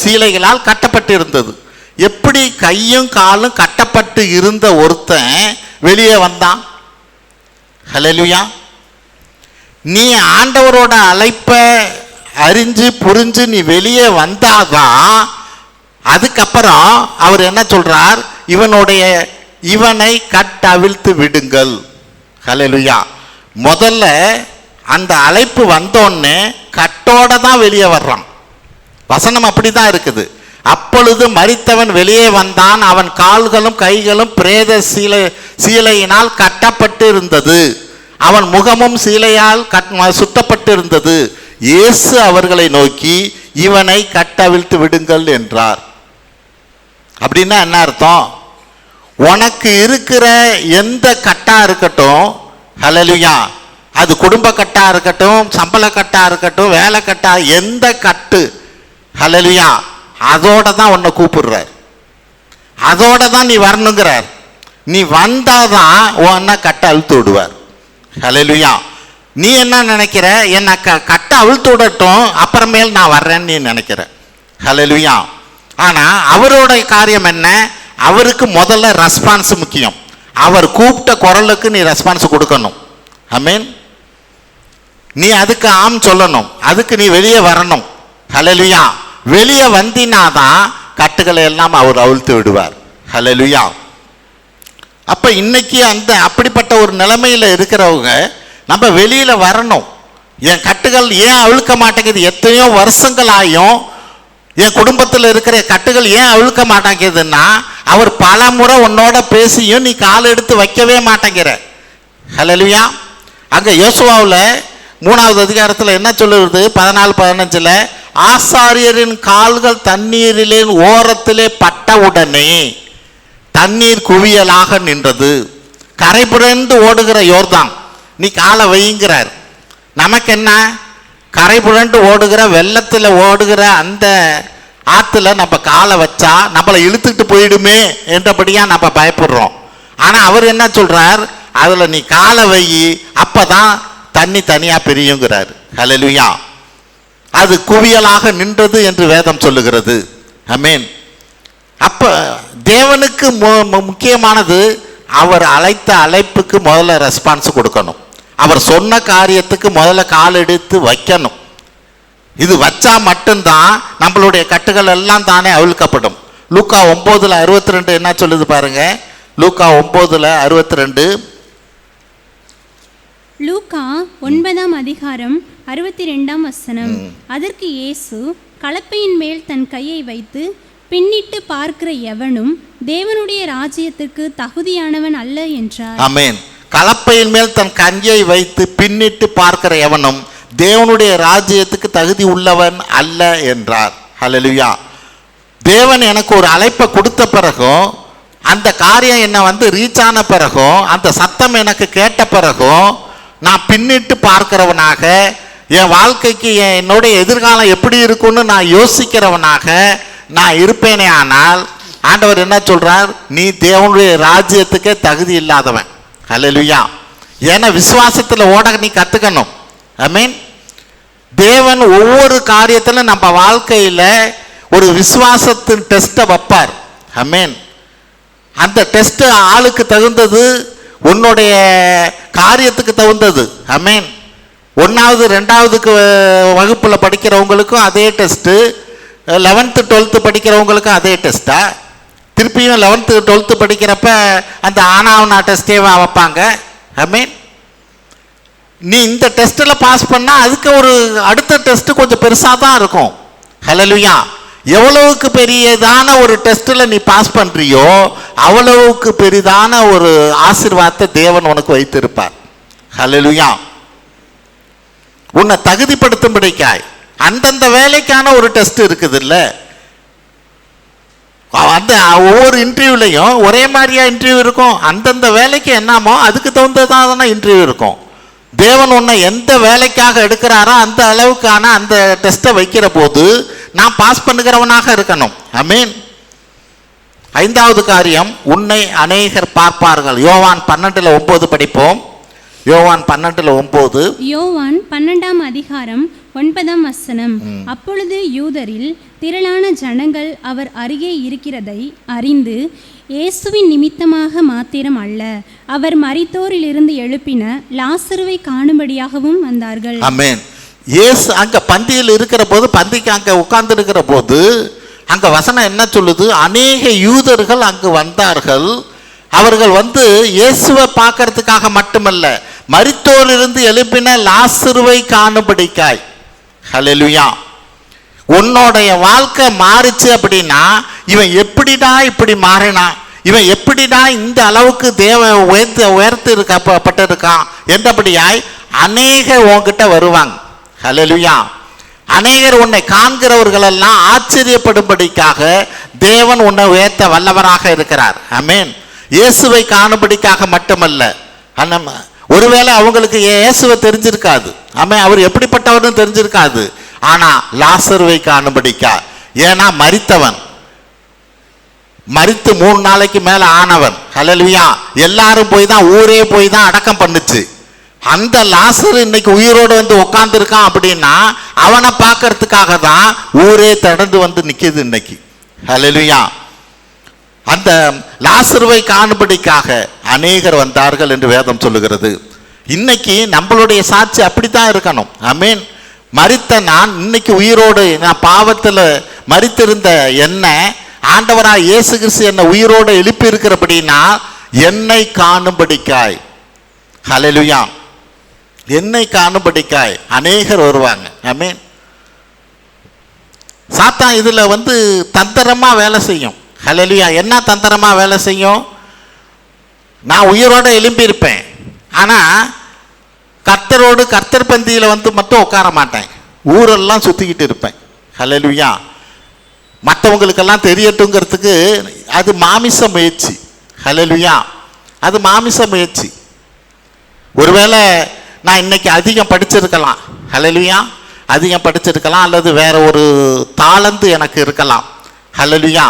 சீலைகளால் கட்டப்பட்டிருந்தது. எப்படி கையும் காலும் கட்டப்பட்டு இருந்த ஒருத்தன் வெளியே வந்தான்? ஹல்லேலூயா. நீ ஆண்டவரோட அழைப்பை அறிஞ்சு புரிஞ்சு நீ வெளியே வந்தாதான் அதுக்கப்புறம் அவர் என்ன சொல்றார்? இவனை கட்டவிழ்த்து விடுங்கள். ஹல்லேலூயா. முதல்ல அந்த அழைப்பு வந்தோடனே கட்டோட தான் வெளியே வர்றான். வசனம் அப்படிதான் இருக்குது. அப்பொழுது மரித்தவன் வெளியே வந்தான், அவன் கால்களும் கைகளும் பிரேத சீலையினால் கட்டப்பட்டு இருந்தது, அவன் முகமும் சீலையால் சுத்தப்பட்டு இருந்தது. இயேசு அவர்களை நோக்கி இவனை கட்டவிழ்த்து விடுங்கள் என்றார். அப்படின்னா என்ன அர்த்தம்? உனக்கு இருக்கிற எந்த கட்டா இருக்கட்டும், ஹல்லேலூயா, அது குடும்ப கட்டா இருக்கட்டும், சம்பள கட்டா இருக்கட்டும், வேலை கட்டா, எந்த கட்டு, ஹல்லேலூயா, அதோட தான் உன்னை கூப்பிடுறார், அதோட தான் நீ வரணுங்கிறார். நீ வந்தாதான் உன்னை கட்ட அழுத்து விடுவார். ஹல்லேலூயா. நீ என்ன நினைக்கிற? என்னை கட்ட அழுத்து விடட்டும், அப்புறமேல் நான் வர்றேன்னு நீ நினைக்கிற. ஹல்லேலூயா. ஆனால் அவரோட காரியம் என்ன? அவருக்கு முதல்ல ரெஸ்பான்ஸ் முக்கியம். அவர் கூப்பிட்ட குரலுக்கு நீ ரெஸ்பான்ஸ் கொடுக்கணும். ஆமென். நீ அதுக்கு ஆம் சொல்லணும், அதுக்கு நீ வெளியே வரணும். ஹல்லேலூயா. வெளியே வந்தினாதான் கட்டுகளை எல்லாம் அவர் அவிழ்த்து விடுவார். ஹல்லேலூயா. அப்போ இன்னைக்கு அப்படிப்பட்ட ஒரு நிலைமையில் இருக்கிறவங்க நம்ம வெளியில் வரணும். என் கட்டுகள் ஏன் அவிழ்க்க மாட்டேங்குது? எத்தனையோ வருஷங்கள் ஆயும் என் குடும்பத்தில் இருக்கிற கட்டுகள் ஏன் அவிழ்க்க மாட்டேங்குதுன்னா, அவர் பல முறை உன்னோட பேசியும் நீ கால் எடுத்து வைக்கவே மாட்டேங்கிற. ஹல்லேலூயா. அங்கே யோசுவாவில் 3வது அதிகாரத்தில் என்ன சொல்லுறது? 14-15, ஆசாரியரின் கால்கள் தண்ணீரிலே ஓரத்திலே பட்டவுடனே தண்ணீர் குவியலாக நின்றது. கரை புரண்டு ஓடுகிற யோர்தான், நீ காலை வைங்கிறார். நமக்கு என்ன? கரை புரண்டு ஓடுகிற வெள்ளத்தில் ஓடுகிற அந்த ஆற்றுல நம்ம காலை வச்சா நம்மளை இழுத்துட்டு போயிடுமே என்றபடியாக நம்ம பயப்படுறோம். ஆனால் அவர் என்ன சொல்கிறார், அதில் நீ காலை வை, அப்போ தான் தண்ணி தனியாக பிரியுங்கிறார். ஹல்லேலூயா. அது குவியலாக நின்றது என்று வேதம் சொல்லுகிறது. ஆமென். அப்போ தேவனுக்கு முக்கியமானது அவர் அழைத்த அழைப்புக்கு முதல்ல ரெஸ்பான்ஸ் கொடுக்கணும். அவர் சொன்ன காரியத்துக்கு முதல்ல கால் எடுத்து வைக்கணும். இது வச்சா மட்டும்தான் நம்மளுடைய கட்டுகள் எல்லாம் தானே அவிழ்க்கப்படும். லூக்கா 9:62 என்ன சொல்லுது பாருங்க. லூக்கா 9:62. லூக்கா 9:62. அதற்கு இயேசு, கலப்பையின் மேல் தன் கையை வைத்து பின்னிட்டு பார்க்கிற எவனும் தேவனுடைய ராஜ்யத்துக்கு தகுதியானவன் அல்ல என்றார். ஆமென். கலப்பையின் மேல் தன் கையை வைத்து பின்னிட்டு பார்க்கிற எவனும் தேவனுடைய ராஜ்யத்துக்கு தகுதி உள்ளவன் அல்ல என்றார். ஹல்லேலூயா. தேவன் எனக்கு ஒரு அழைப்பை கொடுத்த பிறகும், அந்த காரியம் என்னை ரீச் ஆன பிறகும், அந்த சத்தம் எனக்கு கேட்ட பிறகும் நான் பின்னிட்டு பார்க்கிறவனாக, என் வாழ்க்கைக்கு என்னுடைய எதிர்காலம் எப்படி இருக்குன்னு நான் யோசிக்கிறவனாக நான் இருப்பேனே. ஆனால் ஆண்டவர் என்ன சொல்றார், நீ தேவனுடைய ராஜ்யத்துக்கே தகுதி இல்லாதவன். ஹல்லேலூயா. ஏன்னா விசுவாசத்தில் ஓட நீ கற்றுக்கணும். ஆமென். தேவன் ஒவ்வொரு காரியத்திலும் நம்ம வாழ்க்கையில் ஒரு விசுவாசத்தின் டெஸ்ட்டை வைப்பார். ஆமென். அந்த டெஸ்ட்டு ஆளுக்கு தகுந்தது, உன்னுடைய காரியத்துக்கு தகுந்தது. ஆமென். 1வது 2வது வகுப்பில் படிக்கிறவங்களுக்கும் அதே டெஸ்ட்டு, 11th 12th படிக்கிறவங்களுக்கும் அதே டெஸ்ட்டா? திருப்பியும் 11th 12th படிக்கிறப்ப அந்த ஆனாவனா டெஸ்ட்டே வைப்பாங்க. ஆமென். நீ இந்த டெஸ்ட்டில் பாஸ் பண்ணால் அதுக்கு ஒரு அடுத்த டெஸ்ட்டு கொஞ்சம் பெருசாக தான் இருக்கும். ஹல்லேலூயா. எவ்வளவுக்கு பெரியதான ஒரு டெஸ்ட்டில் நீ பாஸ் பண்ணுறியோ அவ்வளவுக்கு பெரிதான ஒரு ஆசீர்வாதத்தை தேவன் உனக்கு வைத்திருப்பார். ஹல்லேலூயா. உன்னை தகுதிப்படுத்தும்படிக்காய் அந்தந்த வேலைக்கான ஒரு டெஸ்ட் இருக்குது இல்லை? அந்த ஒவ்வொரு இன்டர்வியூலையும் ஒரே மாதிரியா இன்டர்வியூ இருக்கும். அந்தந்த வேலைக்கு என்னமோ அதுக்கு தகுந்ததான இன்டர்வியூ இருக்கும். தேவன் உன்னை எந்த வேலைக்காக எடுக்கிறாரோ அந்த அளவுக்கான அந்த டெஸ்ட்டை வைக்கிற போது நான் பாஸ் பண்ணுகிறவனாக இருக்கணும். ஆமென். 5வது காரியம், உன்னை அநேகர் பார்ப்பார்கள். யோவான் 12:9 படிப்போம். யோவான் 12:9. யோவான் 12:9. அப்பொழுது யூதரில் திரளான ஜனங்கள் அவர் அருகே இருக்கிறதை அறிந்து, இயேசுவின் நிமித்தமாக மாத்திரம் அல்ல, அவர் மரித்தோரிலிருந்து எழுப்பின லாசருவை காணும்படியாகவும் வந்தார்கள். ஆமென். இயேசு அங்க பந்தியில் இருக்கிற போது, பந்திக்கு அங்க உட்கார்ந்து இருக்கிற போது அங்க வசனம் என்ன சொல்லுது? அநேக யூதர்கள் அங்கு வந்தார்கள். அவர்கள் இயேசுவை பார்க்கறதுக்காக மட்டுமல்ல, மரித்தோரிலிருந்து எழுப்பின லாசருவை காணும்படிக்காய். ஹல்லேலூயா. உன்னுடைய வாழ்க்கை மாறிச்சு அப்படின்னா, இவன் எப்படிடா இப்படி மாறினா, இவன் எப்படிடா இந்த அளவுக்கு உயர்த்து இருக்கப்பட்டிருக்கான் என்றபடியாய் அநேகர் உன்கிட்ட வருவாங்க. ஹல்லேலூயா. அநேகர் உன்னை காண்கிறவர்களெல்லாம் ஆச்சரியப்படும்படிக்காக தேவன் உன்னை உயர்த்த வல்லவராக இருக்கிறார். ஆமென். இயேசுவை காணும்படிக்காக மட்டுமல்ல. ஒருவேளை அவங்களுக்கு இயேசுவை தெரிஞ்சிருக்காது. ஆமென். அவர் எப்படிப்பட்டவர்னு தெரிஞ்சிருக்காது. ஆனா லாசருவை காணும்படிக்கா. ஏன்னா மரித்தவன், மரித்து 3 நாளைக்கு மேல ஆனவன். ஹல்லேலூயா. எல்லாரும் போய் தான், ஊரே போய் தான் அடக்கம் பண்ணுச்சு. அந்த லாசர் இன்னைக்கு உயிரோடு உட்கார்ந்து இருக்கான் அப்படின்னா அவனை பார்க்கறதுக்காக தான் ஊரே திரண்டு நிக்குது இன்னைக்கு. ஹல்லேலூயா. அந்த லாசருவை காணும்படிக்காக அநேகர் வந்தார்கள் என்று வேதம் சொல்லுகிறது. இன்னைக்கு நம்மளுடைய சாட்சி அப்படித்தான் இருக்கணும். ஆமென். மரித்த நான் இன்னைக்கு உயிரோடு, நான் பாவத்தில் மரித்திருந்த என்ன ஆண்டவராய் இயேசு கிறிஸ்து என்னை உயிரோடு எழுப்பி இருக்கிறபடினா என்னை காணும்படிக்காய். ஹல்லேலூயா. என்னை காணும்படிக்காய் அநேகர் வருவாங்க. ஆமென். சாத்தான் இதுல தந்திரமா வேலை செய்யும். ஹல்லேலூயா. என்ன தந்திரமா வேலை செய்யும்? நான் உயிரோட எழும்பியிருப்பேன், ஆனா கர்த்தரோடு கர்த்தர் பந்தியில் மட்டும் உட்கார மாட்டேன், ஊரெல்லாம் சுத்திக்கிட்டு இருப்பேன். ஹல்லேலூயா. மற்றவங்களுக்கெல்லாம் தெரியட்டுங்கிறதுக்கு அது மாமிச முயற்சி. ஹல்லேலூயா. அது மாமிச முயற்சி. ஒருவேளை நான் இன்னைக்கு அதிகம் படிச்சிருக்கலாம். ஹல்லேலூயா. அதிகம் படிச்சிருக்கலாம், அல்லது வேற ஒரு தாளந்து எனக்கு இருக்கலாம். ஹல்லேலூயா.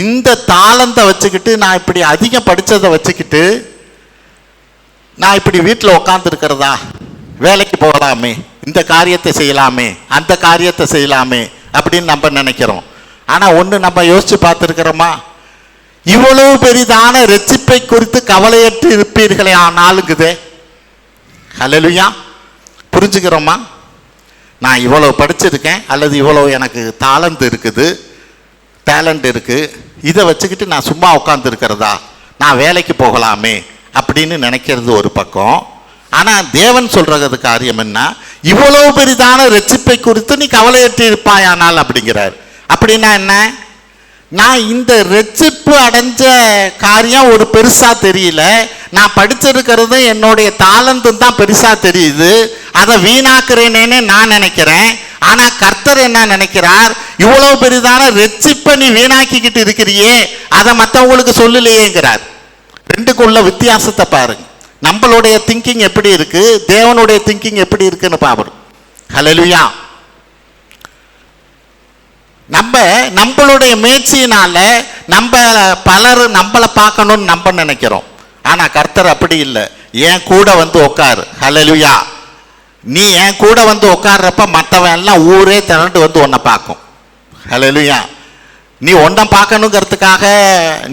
இந்த தாளந்தை வச்சுக்கிட்டு நான் இப்படி அதிகம் படித்ததை வச்சுக்கிட்டு நான் இப்படி வீட்டில் உட்காந்துருக்கிறதா? வேலைக்கு போகலாமே, இந்த காரியத்தை செய்யலாமே, அந்த காரியத்தை செய்யலாமே அப்படின்னு நம்ம நினைக்கிறோம். ஆனால் ஒன்று நம்ம யோசித்து பார்த்துருக்கிறோமா? இவ்வளவு பெரிதான ரட்சிப்பை குறித்து கவலையற்று இருப்பீர்களே ஆனாலுங்குதே. ஹல்லேலூயா. புரிஞ்சுக்கிறோமா? நான் இவ்வளவு படிச்சிருக்கேன், அல்லது இவ்வளவு எனக்கு டேலண்ட் இருக்குது, இதை வச்சுக்கிட்டு நான் சும்மா உட்காந்துருக்கிறதா? நான் வேலைக்கு போகலாமே அப்படின்னு நினைக்கிறது ஒரு பக்கம். ஆனால் தேவன் சொல்றது காரியம் என்ன? இவ்வளவு பெரிதான ரட்சிப்பை குறித்து நீ கவலையற்று இருப்பாயானால் அப்படிங்கிறார். அப்படின்னா என்ன? நான் இந்த ரட்சிப்பு அடைஞ்ச காரியம் ஒரு பெருசா தெரியல, நான் படிச்சிருக்கிறது என்னுடைய தாளந்தும் தான் பெருசா தெரியுது, அதை வீணாக்குறேனேன்னு நான் நினைக்கிறேன். ஆனா கர்த்தர் என்ன நினைக்கிறார்? இவ்வளவு பெரிதான ரட்சிப்பை நீ வீணாக்கிக்கிட்டு இருக்கிறியே, அதை மற்றவங்களுக்கு சொல்லலையேங்கிறார். ரெண்டுக்குள்ள வித்தியாசத்தை பாருங்க. நம்மளுடைய திங்கிங் எப்படி இருக்கு, தேவனுடைய திங்கிங் எப்படி இருக்குன்னு பாருங்க. ஹல்லேலூயா. நம்மளுடைய முயற்சியினால பலர் நம்மளை பார்க்கணும்னு நம்ம நினைக்கிறோம். ஆனா கர்த்தர் அப்படி இல்லை. என் கூட வந்து உட்காரு. ஹல்லேலூயா. நீ என் கூட வந்து உட்கார்றப்ப மற்றவன் எல்லாம் ஊரே திரண்டு வந்து உன்னை பார்க்கும். ஹல்லேலூயா. நீ உன்னை பார்க்கணுங்கிறதுக்காக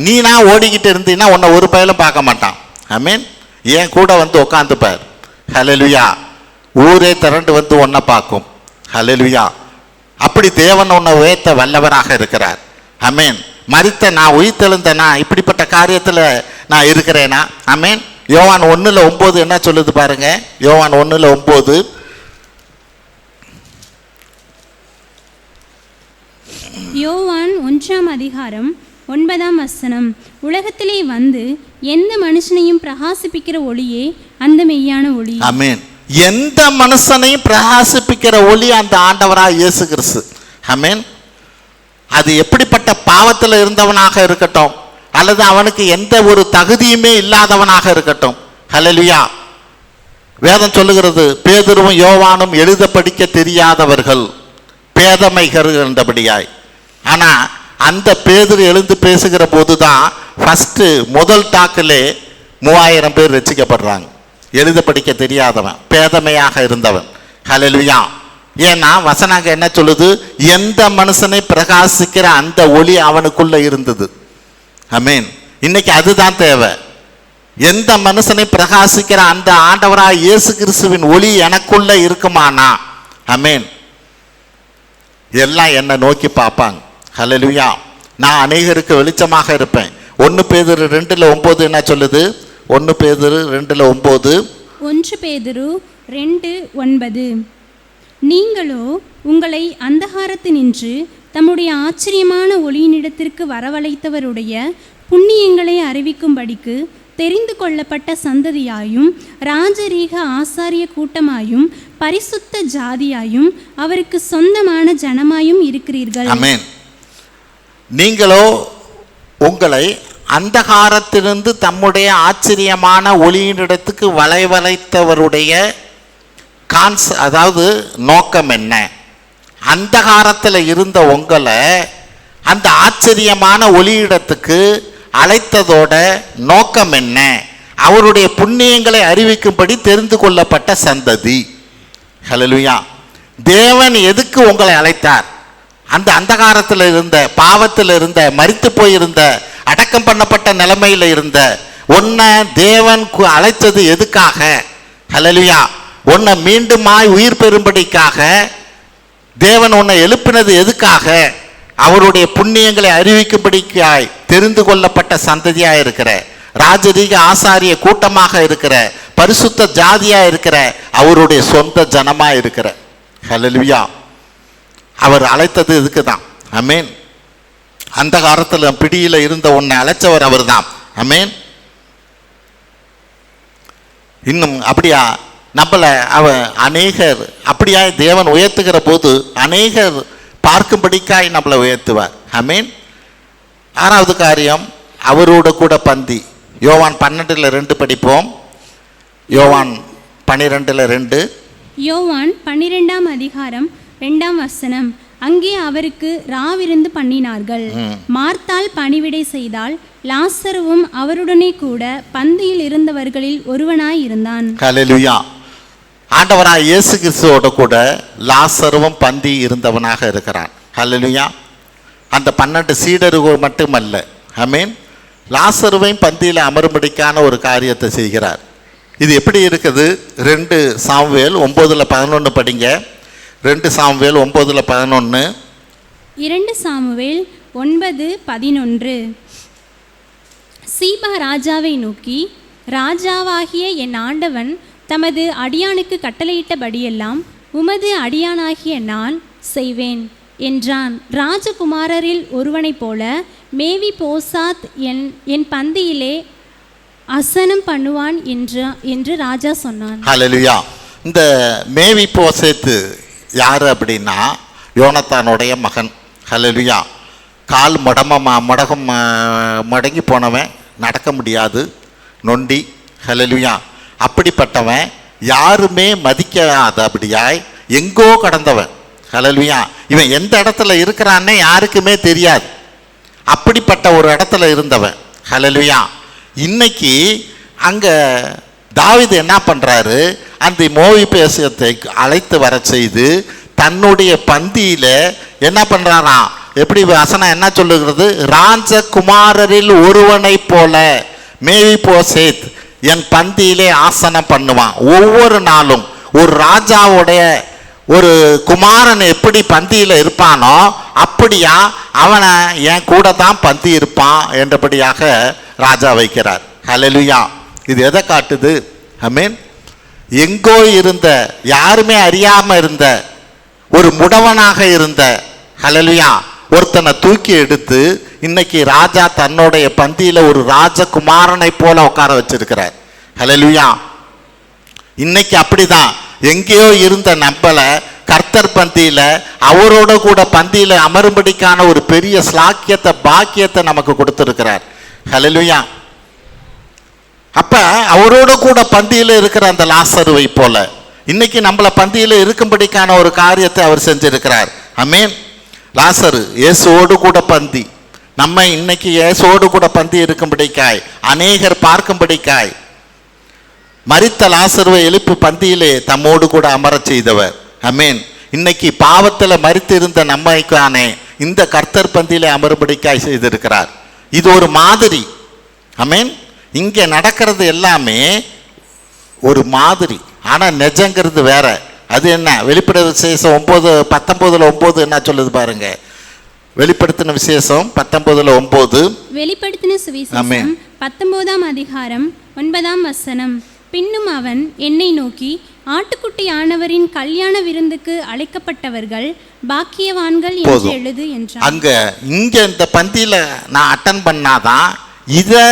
நீனா ஓடிக்கிட்டு இருந்தீன்னா உன்னை ஒரு பயலும் பார்க்க மாட்டான். ஆமீன். என் கூட வந்து உட்காந்துப்பார். ஹல்லேலூயா. ஊரே திரண்டு வந்து உன்னை பார்க்கும். ஹல்லேலூயா. அப்படி தேவன் உன்னை உயர்த்த வல்லவராக இருக்கிறார். ஆமீன். மரித்த நான் உயிர்த்தெழுந்தனா இப்படிப்பட்ட காரியத்தில் நான் இருக்கிறேனா? ஆமீன். யோவான் 1:9 என்ன சொல்லுது பாருங்க. யோவான் 1:9. யோவான் 1:9 உலகத்திலே வந்து எந்த மனுஷனையும் பிரகாசிப்பிக்கிற ஒளியே அந்த மெய்யான ஒளி. ஆமீன். எந்த மனுஷனையும் பிரகாசிப்பிக்கிற ஒளி அந்த ஆண்டவராக இயேசு கிறிஸ்து. ஆமீன். அது எப்படிப்பட்ட பாவத்தில் இருந்தவனாக இருக்கட்டும், அல்லது அவனுக்கு எந்த ஒரு தகுதியுமே இல்லாதவனாக இருக்கட்டும். ஹல்லேலூயா. வேதம் சொல்லுகிறது, பேதுருவும் யோவானும் எழுத படிக்க தெரியாதவர்கள், பேதமைகள் என்றபடியாய். ஆனா அந்த பேதுரு எழுந்து பேசுகிற போதுதான் ஃபர்ஸ்ட் முதல் டாக்கிலே 3000 பேர் ரட்சிக்கப்படுறாங்க. எழுத படிக்க தெரியாதவன், பேதமையாக இருந்தவன். ஹல்லேலூயா. ஏன்னா வசனாங்க என்ன சொல்லுது? எந்த மனுஷனை பிரகாசிக்கிற அந்த ஒளி அவனுக்குள்ள இருந்தது. ஆமீன். இன்னைக்கு அதுதான் தேவை. எந்த மனுஷனை பிரகாசிக்கிற அந்த ஆண்டவராக இயேசு கிறிஸ்துவின் ஒளி எனக்குள்ள இருக்குமானா, ஆமீன், எல்லாம் என்னை நோக்கி பார்ப்பாங்க. ஹல்லேலூயா. நான் அநேகருக்கு வெளிச்சமாக இருப்பேன். 1 பேதுரு 2:9 என்ன சொல்லுது? 1 பேதுரு 2:9. 1 பேதுரு 2:9. நீங்களோ உங்களை அந்தகாரத்தினின்று தம்முடைய ஆச்சரியமான ஒளியினிடத்திற்கு வரவழைத்தவருடைய புண்ணியங்களை அறிவிக்கும்படிக்கு தெரிந்து கொள்ளப்பட்ட சந்ததியாயும் ராஜரீக ஆசாரிய கூட்டமாயும் பரிசுத்த ஜாதியாயும் அவருக்கு சொந்தமான ஜனமாயும் இருக்கிறீர்கள். ஆமென். நீங்களோ உங்களை அந்தகாரத்திலிருந்து தம்முடைய ஆச்சரியமான ஒளியினிடத்துக்கு வளைவழைத்தவருடைய அதாவது நோக்கம் என்ன? அந்தகாரத்தில் இருந்த உங்களை அந்த ஆச்சரியமான ஒளியிடத்துக்கு அழைத்ததோட நோக்கம் என்ன? அவருடைய புண்ணியங்களை அறிவிக்கும்படி தெரிந்து கொள்ளப்பட்ட சந்ததி. ஹல்லேலூயா. தேவன் எதுக்கு உங்களை அழைத்தார்? அந்த அந்தகாரத்தில் இருந்த, பாவத்தில் இருந்த, மரித்து போயிருந்த, அடக்கம் பண்ணப்பட்ட நிலைமையில் இருந்த உன்னை தேவன் அழைத்தது எதுக்காக? ஹல்லேலூயா. உன்னை மீண்டுமாய் உயிர் பெறும்படிக்காக தேவன் உன்னை எழுப்பினது எதுக்காக? அவருடைய புண்ணியங்களை அறிவிக்கும்படிக்காய் தெரிந்து கொள்ளப்பட்ட சந்ததியாக இருக்கிற, ராஜரீக ஆசாரிய கூட்டமாக இருக்கிற, பரிசுத்த ஜாதியாக இருக்கிற, அவருடைய சொந்த ஜனமாக இருக்கிற. ஹல்லேலூயா. அவர் அழைத்தது இதுக்கு தான். ஆமென். அந்த காலத்தில் பிடியில் இருந்த உன்னை அழைச்சவர் அவர் தான். ஆமென். இன்னும் அப்படியா நம்மளை அநேகர் அப்படியா தேவன் உயர்த்துகிற போது அநேகர் பார்க்கும்படிக்காய் நம்மளை உயர்த்துவார். ஆமென். 6வது காரியம், அவரோட கூட பந்தி. யோவான் 12:2 படிப்போம். யோவான் 12:2. யோவான் 12 2ஆம் வசனம். அங்கே அவருக்கு ராவிருந்து பண்ணினார்கள். மார்த்தாள் பணிவிடை செய்தால், லாசருவும் அவருடனே கூட பந்தியில் இருந்தவர்களில் ஒருவனாய் இருந்தான். ஹல்லேலூயா. ஆண்டவராய் இயேசு கிறிஸ்துவோட கூட லாசருவும் பந்தி இருந்தவனாக இருக்கிறான். ஹல்லேலூயா. அந்த 12 சீடர்கள் மட்டுமல்ல, ஆமென், லாசருவையும் பந்தியில் அமரும்படிக்கான ஒரு காரியத்தை செய்கிறார். இது எப்படி இருக்குது? 2 சாமுவேல் 9:11 படிங்க. 2 சாமுவேல் 9:11. 2 சாமுவேல் 9:11. சீபா ராஜாவை நோக்கி, ராஜாவாகிய என் ஆண்டவன் தமது அடியானுக்கு கட்டளையிட்டபடியெல்லாம் உமது அடியானாகிய நான் செய்வேன் என்றான். ராஜகுமாரரில் ஒருவனைப் போல மேவி போசாத் என் பந்தியிலே அசனம் பண்ணுவான் என்று ராஜா சொன்னான். ஹல்லேலூயா. இந்த மேவி போசேத்து யார் அப்படின்னா யோனத்தானுடைய மகன். ஹல்லேலூயா. கால் மடங்கி போனவன், நடக்க முடியாது, நொண்டி. ஹல்லேலூயா. அப்படிப்பட்டவன், யாருமே மதிக்காத அப்படியாய் எங்கோ கடந்தவன். ஹல்லேலூயா. இவன் எந்த இடத்துல இருக்கிறான்னே யாருக்குமே தெரியாது. அப்படிப்பட்ட ஒரு இடத்துல இருந்தவன். ஹல்லேலூயா. இன்னைக்கு அங்கே தாவீது என்ன பண்ணுறாரு? அந்த மேவிபோசேத்தை அழைத்து வர செய்து தன்னுடைய பந்தியில் என்ன பண்ணுறாராம்? எப்படி வசனம் என்ன சொல்லுகிறது? ராஜகுமாரரில் ஒருவனை போல மேவிபோசேத் என் பந்தியிலே ஆசனம் பண்ணுவான். ஒவ்வொரு நாளும் ஒரு ராஜாவுடைய ஒரு குமாரன் எப்படி பந்தியில் இருப்பானோ அப்படியா அவனை என் கூட தான் பந்தி இருப்பான் என்றபடியாக ராஜா வைக்கிறார். ஹல்லேலூயா. இது எதை காட்டுது? ஆமென். எங்கோ இருந்த, யாருமே அறியாம இருந்த ஒரு முடவனாக இருந்த, ஹல்லேலூயா, ஒருத்தனை தூக்கி எடுத்து இன்னைக்கு ராஜா தன்னுடைய பந்தியில ஒரு ராஜகுமாரனை போல உட்கார வச்சிருக்கிறார். ஹல்லேலூயா. இன்னைக்கு அப்படிதான் எங்கேயோ இருந்த நம்மளை கர்த்தர் பந்தியில அவரோட கூட பந்தியில அமரும்படிக்கான ஒரு பெரிய ஸ்லாக்கியத்தை, பாக்கியத்தை நமக்கு கொடுத்திருக்கிறார். ஹல்லேலூயா. அப்ப அவரோட கூட பந்தியில இருக்கிற அந்த லாசருவை போல இன்னைக்கு நம்மள பந்தியில இருக்கும்படிக்கான ஒரு காரியத்தை அவர் செஞ்சிருக்கிறார். ஆமென். லாசரு இயேசுவோடு கூட பந்தி, நம்ம இன்னைக்கு இயேசுவோடு கூட பந்தி இருக்கும்படிக்காய், அநேகர் பார்க்கும்படிக்காய் மரித்த லாசருவை எழுப்பி பந்தியிலே தம்மோடு கூட அமர செய்தவர். ஆமென். இன்னைக்கு பாவத்தில் மரித்து இருந்த நம்மைக்கானே இந்த கர்த்தர் பந்தியிலே அமரும்படிக்காய் செய்திருக்கிறார். இது ஒரு மாதிரி. ஆமென். இங்கே நடக்கிறது எல்லாமே ஒரு மாதிரி, ஆனால் நிஜங்கிறது வேற. அது என்ன? வெளிப்படுத்த விசேஷம் 19:19 என்ன சொல்லுது பாருங்க. வெளிப்படுத்தின விசேஷம் 19:9. வெளிப்படுத்தின சுவிசேஷம் 19ஆம் அதிகாரம் 9ஆம் வசனம். பின்னும் அவன் என்னை நோக்கி, ஆட்டுக்குட்டி ஆனவரின் கல்யாண விருந்துக்கு அழைக்கப்பட்டவர்கள் பாக்கியவான்கள் என்று எழுது என்றான். இங்க இந்த பந்தியில நான் அட்டன் பண்ணாதான், இதை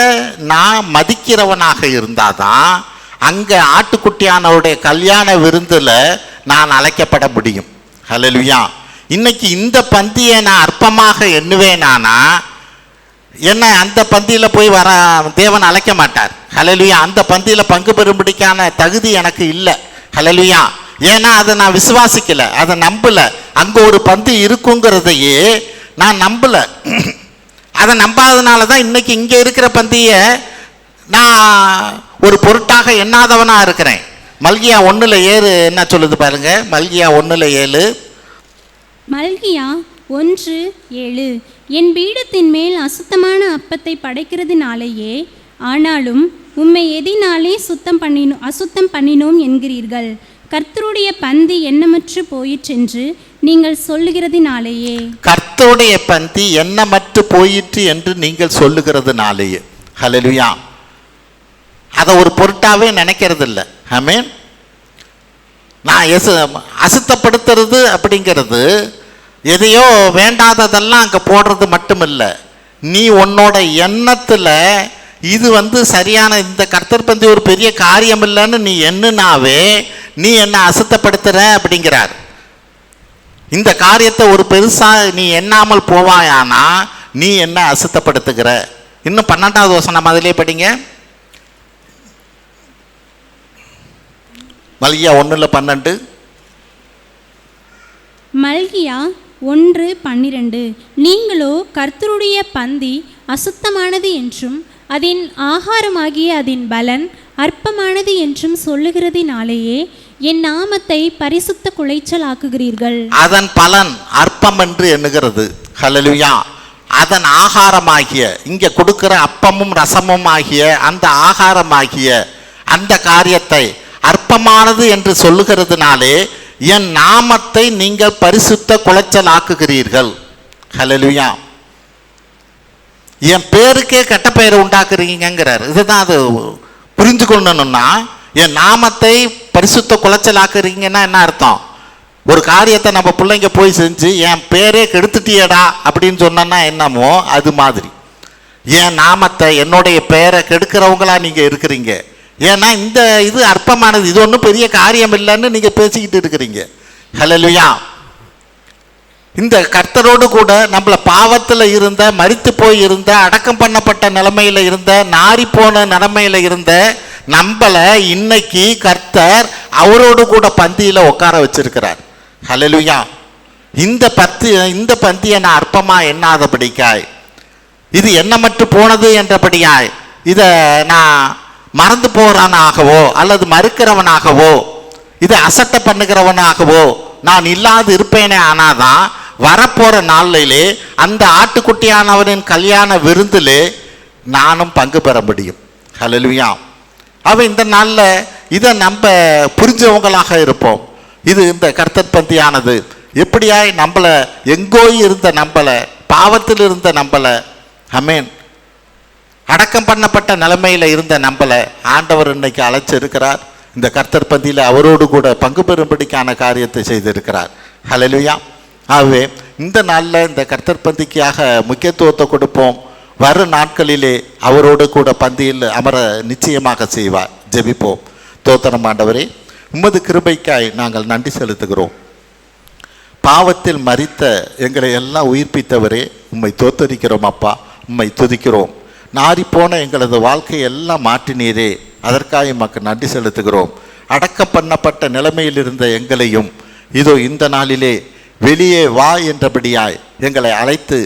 நான் மதிக்கிறவனாக இருந்தாதான் அங்க ஆட்டுக்குட்டியானவருடைய கல்யாண விருந்துல நான் அழைக்கப்பட முடியும். ஹல்லேலூயா. இன்னைக்கு இந்த பந்தியை நான் அற்பமாக எண்ணுவேனானா என்ன அந்த பந்தியில் போய் வர தேவன் அழைக்க மாட்டார். ஹல்லேலூயா. அந்த பந்தியில் பங்கு பெறும்படிக்கான தகுதி எனக்கு இல்லை. ஹல்லேலூயா. ஏன்னா அதை நான் விசுவாசிக்கல, அதை நம்பல. அங்கே ஒரு பந்தி இருக்குங்கிறதையே நான் நம்பல. அதை நம்பாதனால தான் இன்னைக்கு இங்கே இருக்கிற பந்தியை நான் ஒரு பொருட்டாக எண்ணாதவனாக இருக்கிறேன். மல்கியா 1:7 என்ன சொல்லுது பாருங்க. மல்கியா 1:7. மல்கியா 1:7. என் பீடத்தின் மேல் அசுத்தமான அப்பத்தை படைக்கிறதுனாலேயே, ஆனாலும் உம்மை எதினாலே அசுத்தம் பண்ணினோம் என்கிறீர்கள். கர்த்தருடைய பந்தி எண்ணமற்று போயிற்றென்று நீங்கள் சொல்லுகிறதுனாலேயே. கர்த்தருடைய பந்தி எண்ணமற்று போயிற்று என்று நீங்கள் சொல்லுகிறதுனாலேயே. ஹல்லேலூயா. அதை ஒரு பொருட்டாவே நினைக்கிறது இல்லை. ஆமென். நான் அசுத்தப்படுத்துறது அப்படிங்கிறது எதையோ வேண்டாததெல்லாம் அங்கே போடுறது மட்டும் இல்லை. நீ உன்னோட எண்ணத்தில் இது சரியான இந்த கர்த்தர் பந்தி ஒரு பெரிய காரியம் இல்லைன்னு நீ எண்ணுனாவே நீ என்ன அசுத்தப்படுத்துற அப்படிங்கிறார். இந்த காரியத்தை ஒரு பெருசா நீ எண்ணாமல் போவாயானா நீ என்ன அசுத்தப்படுத்துகிற. இன்னும் 12வது வசனம் அதிலே படிங்க. மல்கியா 1:12. மல்கியா 1:12. நீங்களோ கர்த்தருடைய பந்தி அசுத்தமானது என்றும் அதன் ஆகாரமாகிய அதன் பலன் அற்பமானது என்றும் சொல்லுகிறதினாலேயே என் நாமத்தை பரிசுத்த குலைச்சல் ஆக்குகிறீர்கள். அதன் பலன் அற்பம் என்று எண்ணுகிறது. ஹல்லேலூயா. அதன் ஆகாரமாகிய, இங்கே கொடுக்கிற அப்பமும் ரசமும் ஆகிய அந்த ஆகாரமாகிய அந்த காரியத்தை அற்பமானது என்று சொல்லுகிறதுனாலே என் நாமத்தை நீங்கள் பரிசுத்த குலைச்சல் ஆக்குகிறீர்கள். ஹல்லேலூயா. என் பேருக்கே கெட்ட பெயரை உண்டாக்குறீங்கிறார். இதுதான் அது புரிஞ்சுக்கொள்ளணும்னா, என் நாமத்தை பரிசுத்த குலைச்சலாக்குறீங்கன்னா என்ன அர்த்தம்? ஒரு காரியத்தை நம்ம பிள்ளைங்க போய் செஞ்சு என் பேரே கெடுத்துட்டியடா அப்படின்னு சொன்னா என்னமோ அது மாதிரி என் நாமத்தை, என்னுடைய பெயரை கெடுக்கிறவங்களா நீங்கள் இருக்கிறீங்க. ஏன்னா இந்த இது அற்பமானது, இது ஒன்றும் பெரிய காரியம் இல்லைன்னு நீங்கள் பேசிக்கிட்டு இருக்கிறீங்க. ஹல்லேலூயா. இந்த கர்த்தரோடு கூட நம்மளை பாவத்தில் இருந்த, மரித்து போய் இருந்த, அடக்கம் பண்ணப்பட்ட நிலைமையில் இருந்த, நாரி போன நிலைமையில் இருந்த நம்மளை இன்னைக்கு கர்த்தர் அவரோடு கூட பந்தியில் உட்கார வச்சிருக்கிறார். ஹல்லேலூயா. இந்த பந்தியை நான் அற்பமாக எண்ணாதபடிக்காய், இது என்ன மட்டும் போனது என்றபடியாய், இதை நான் மறந்து போகிறவனாகவோ அல்லது மறுக்கிறவனாகவோ இதை அசட்டை பண்ணுகிறவனாகவோ நான் இல்லாது இருப்பேனே. ஆனாதான் வரப்போகிற நாளிலே அந்த ஆட்டுக்குட்டியானவனின் கல்யாண விருந்திலே நானும் பங்கு பெற முடியும். ஹல்லேலூயா. அவன் இந்த நாளில் இதை நம்ம புரிஞ்சவங்களாக இருப்போம். இது இந்த கர்த்தர் பந்தியானது எப்படியாய் நம்மளை, எங்கோ இருந்த நம்மளை, பாவத்தில் இருந்த நம்மளை, ஆமென், அடக்கம் பண்ணப்பட்ட நிலைமையில் இருந்த நம்மளை ஆண்டவர் இன்னைக்கு அழைச்சிருக்கிறார். இந்த கர்த்தர் பந்தியில் அவரோடு கூட பங்கு பெறும்படிக்கான காரியத்தை செய்திருக்கிறார். ஹல்லேலூயா. ஆகவே இந்த நாளில் இந்த கர்த்தர் பந்திக்காக முக்கியத்துவத்தை கொடுப்போம். வரும் நாட்களிலே அவரோடு கூட பந்தியில் அமர நிச்சயமாக செய்வார். ஜெபிப்போம். தோத்திரம் ஆண்டவரே, உமது கிருபைக்காய் நாங்கள் நன்றி செலுத்துகிறோம். பாவத்தில் மரித்த எங்களை எல்லாம் உயிர்ப்பித்தவரே, உம்மை தோத்தரிக்கிறோம் அப்பா, உம்மை துதிக்கிறோம். நாரிப்போன எங்களது வாழ்க்கையெல்லாம் மாற்றினீரே, அதற்காக உமக்கு நன்றி செலுத்துகிறோம். அடக்கம் பண்ணப்பட்ட நிலைமையில் இருந்த எங்களையும் இதோ இந்த நாளிலே வெளியே வா என்றபடியாய் எங்களை அழைத்து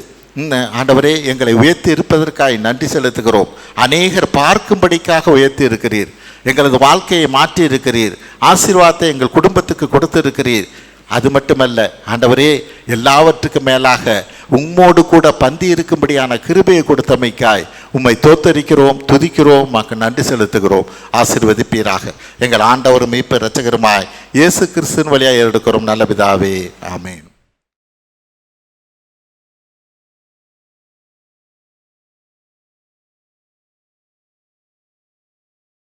ஆண்டவரே எங்களை உயர்த்தி இருப்பதற்காக நன்றி செலுத்துகிறோம். அநேகர் பார்க்கும்படிக்காக உயர்த்தி இருக்கிறீர். எங்களது வாழ்க்கையை மாற்றி இருக்கிறீர். ஆசீர்வாதத்தை எங்கள் குடும்பத்துக்கு கொடுத்திருக்கிறீர். அது மட்டுமல்ல ஆண்டவரே, எல்லாவற்றுக்கும் மேலாக உம்மோடு கூட பந்தி இருக்கும்படியான கிருபையை கொடுத்தமைக்காய் உம்மை தோத்தரிக்கிறோம், துதிக்கிறோம், உமக்கு நன்றி செலுத்துகிறோம். ஆசீர்வதிப்பீராக. எங்கள் ஆண்டவரும் மீட்பர் இரட்சகருமாய் இயேசு கிறிஸ்துவின் வழியாக எடுக்கிறோம் நல்ல பிதாவே. ஆமென்.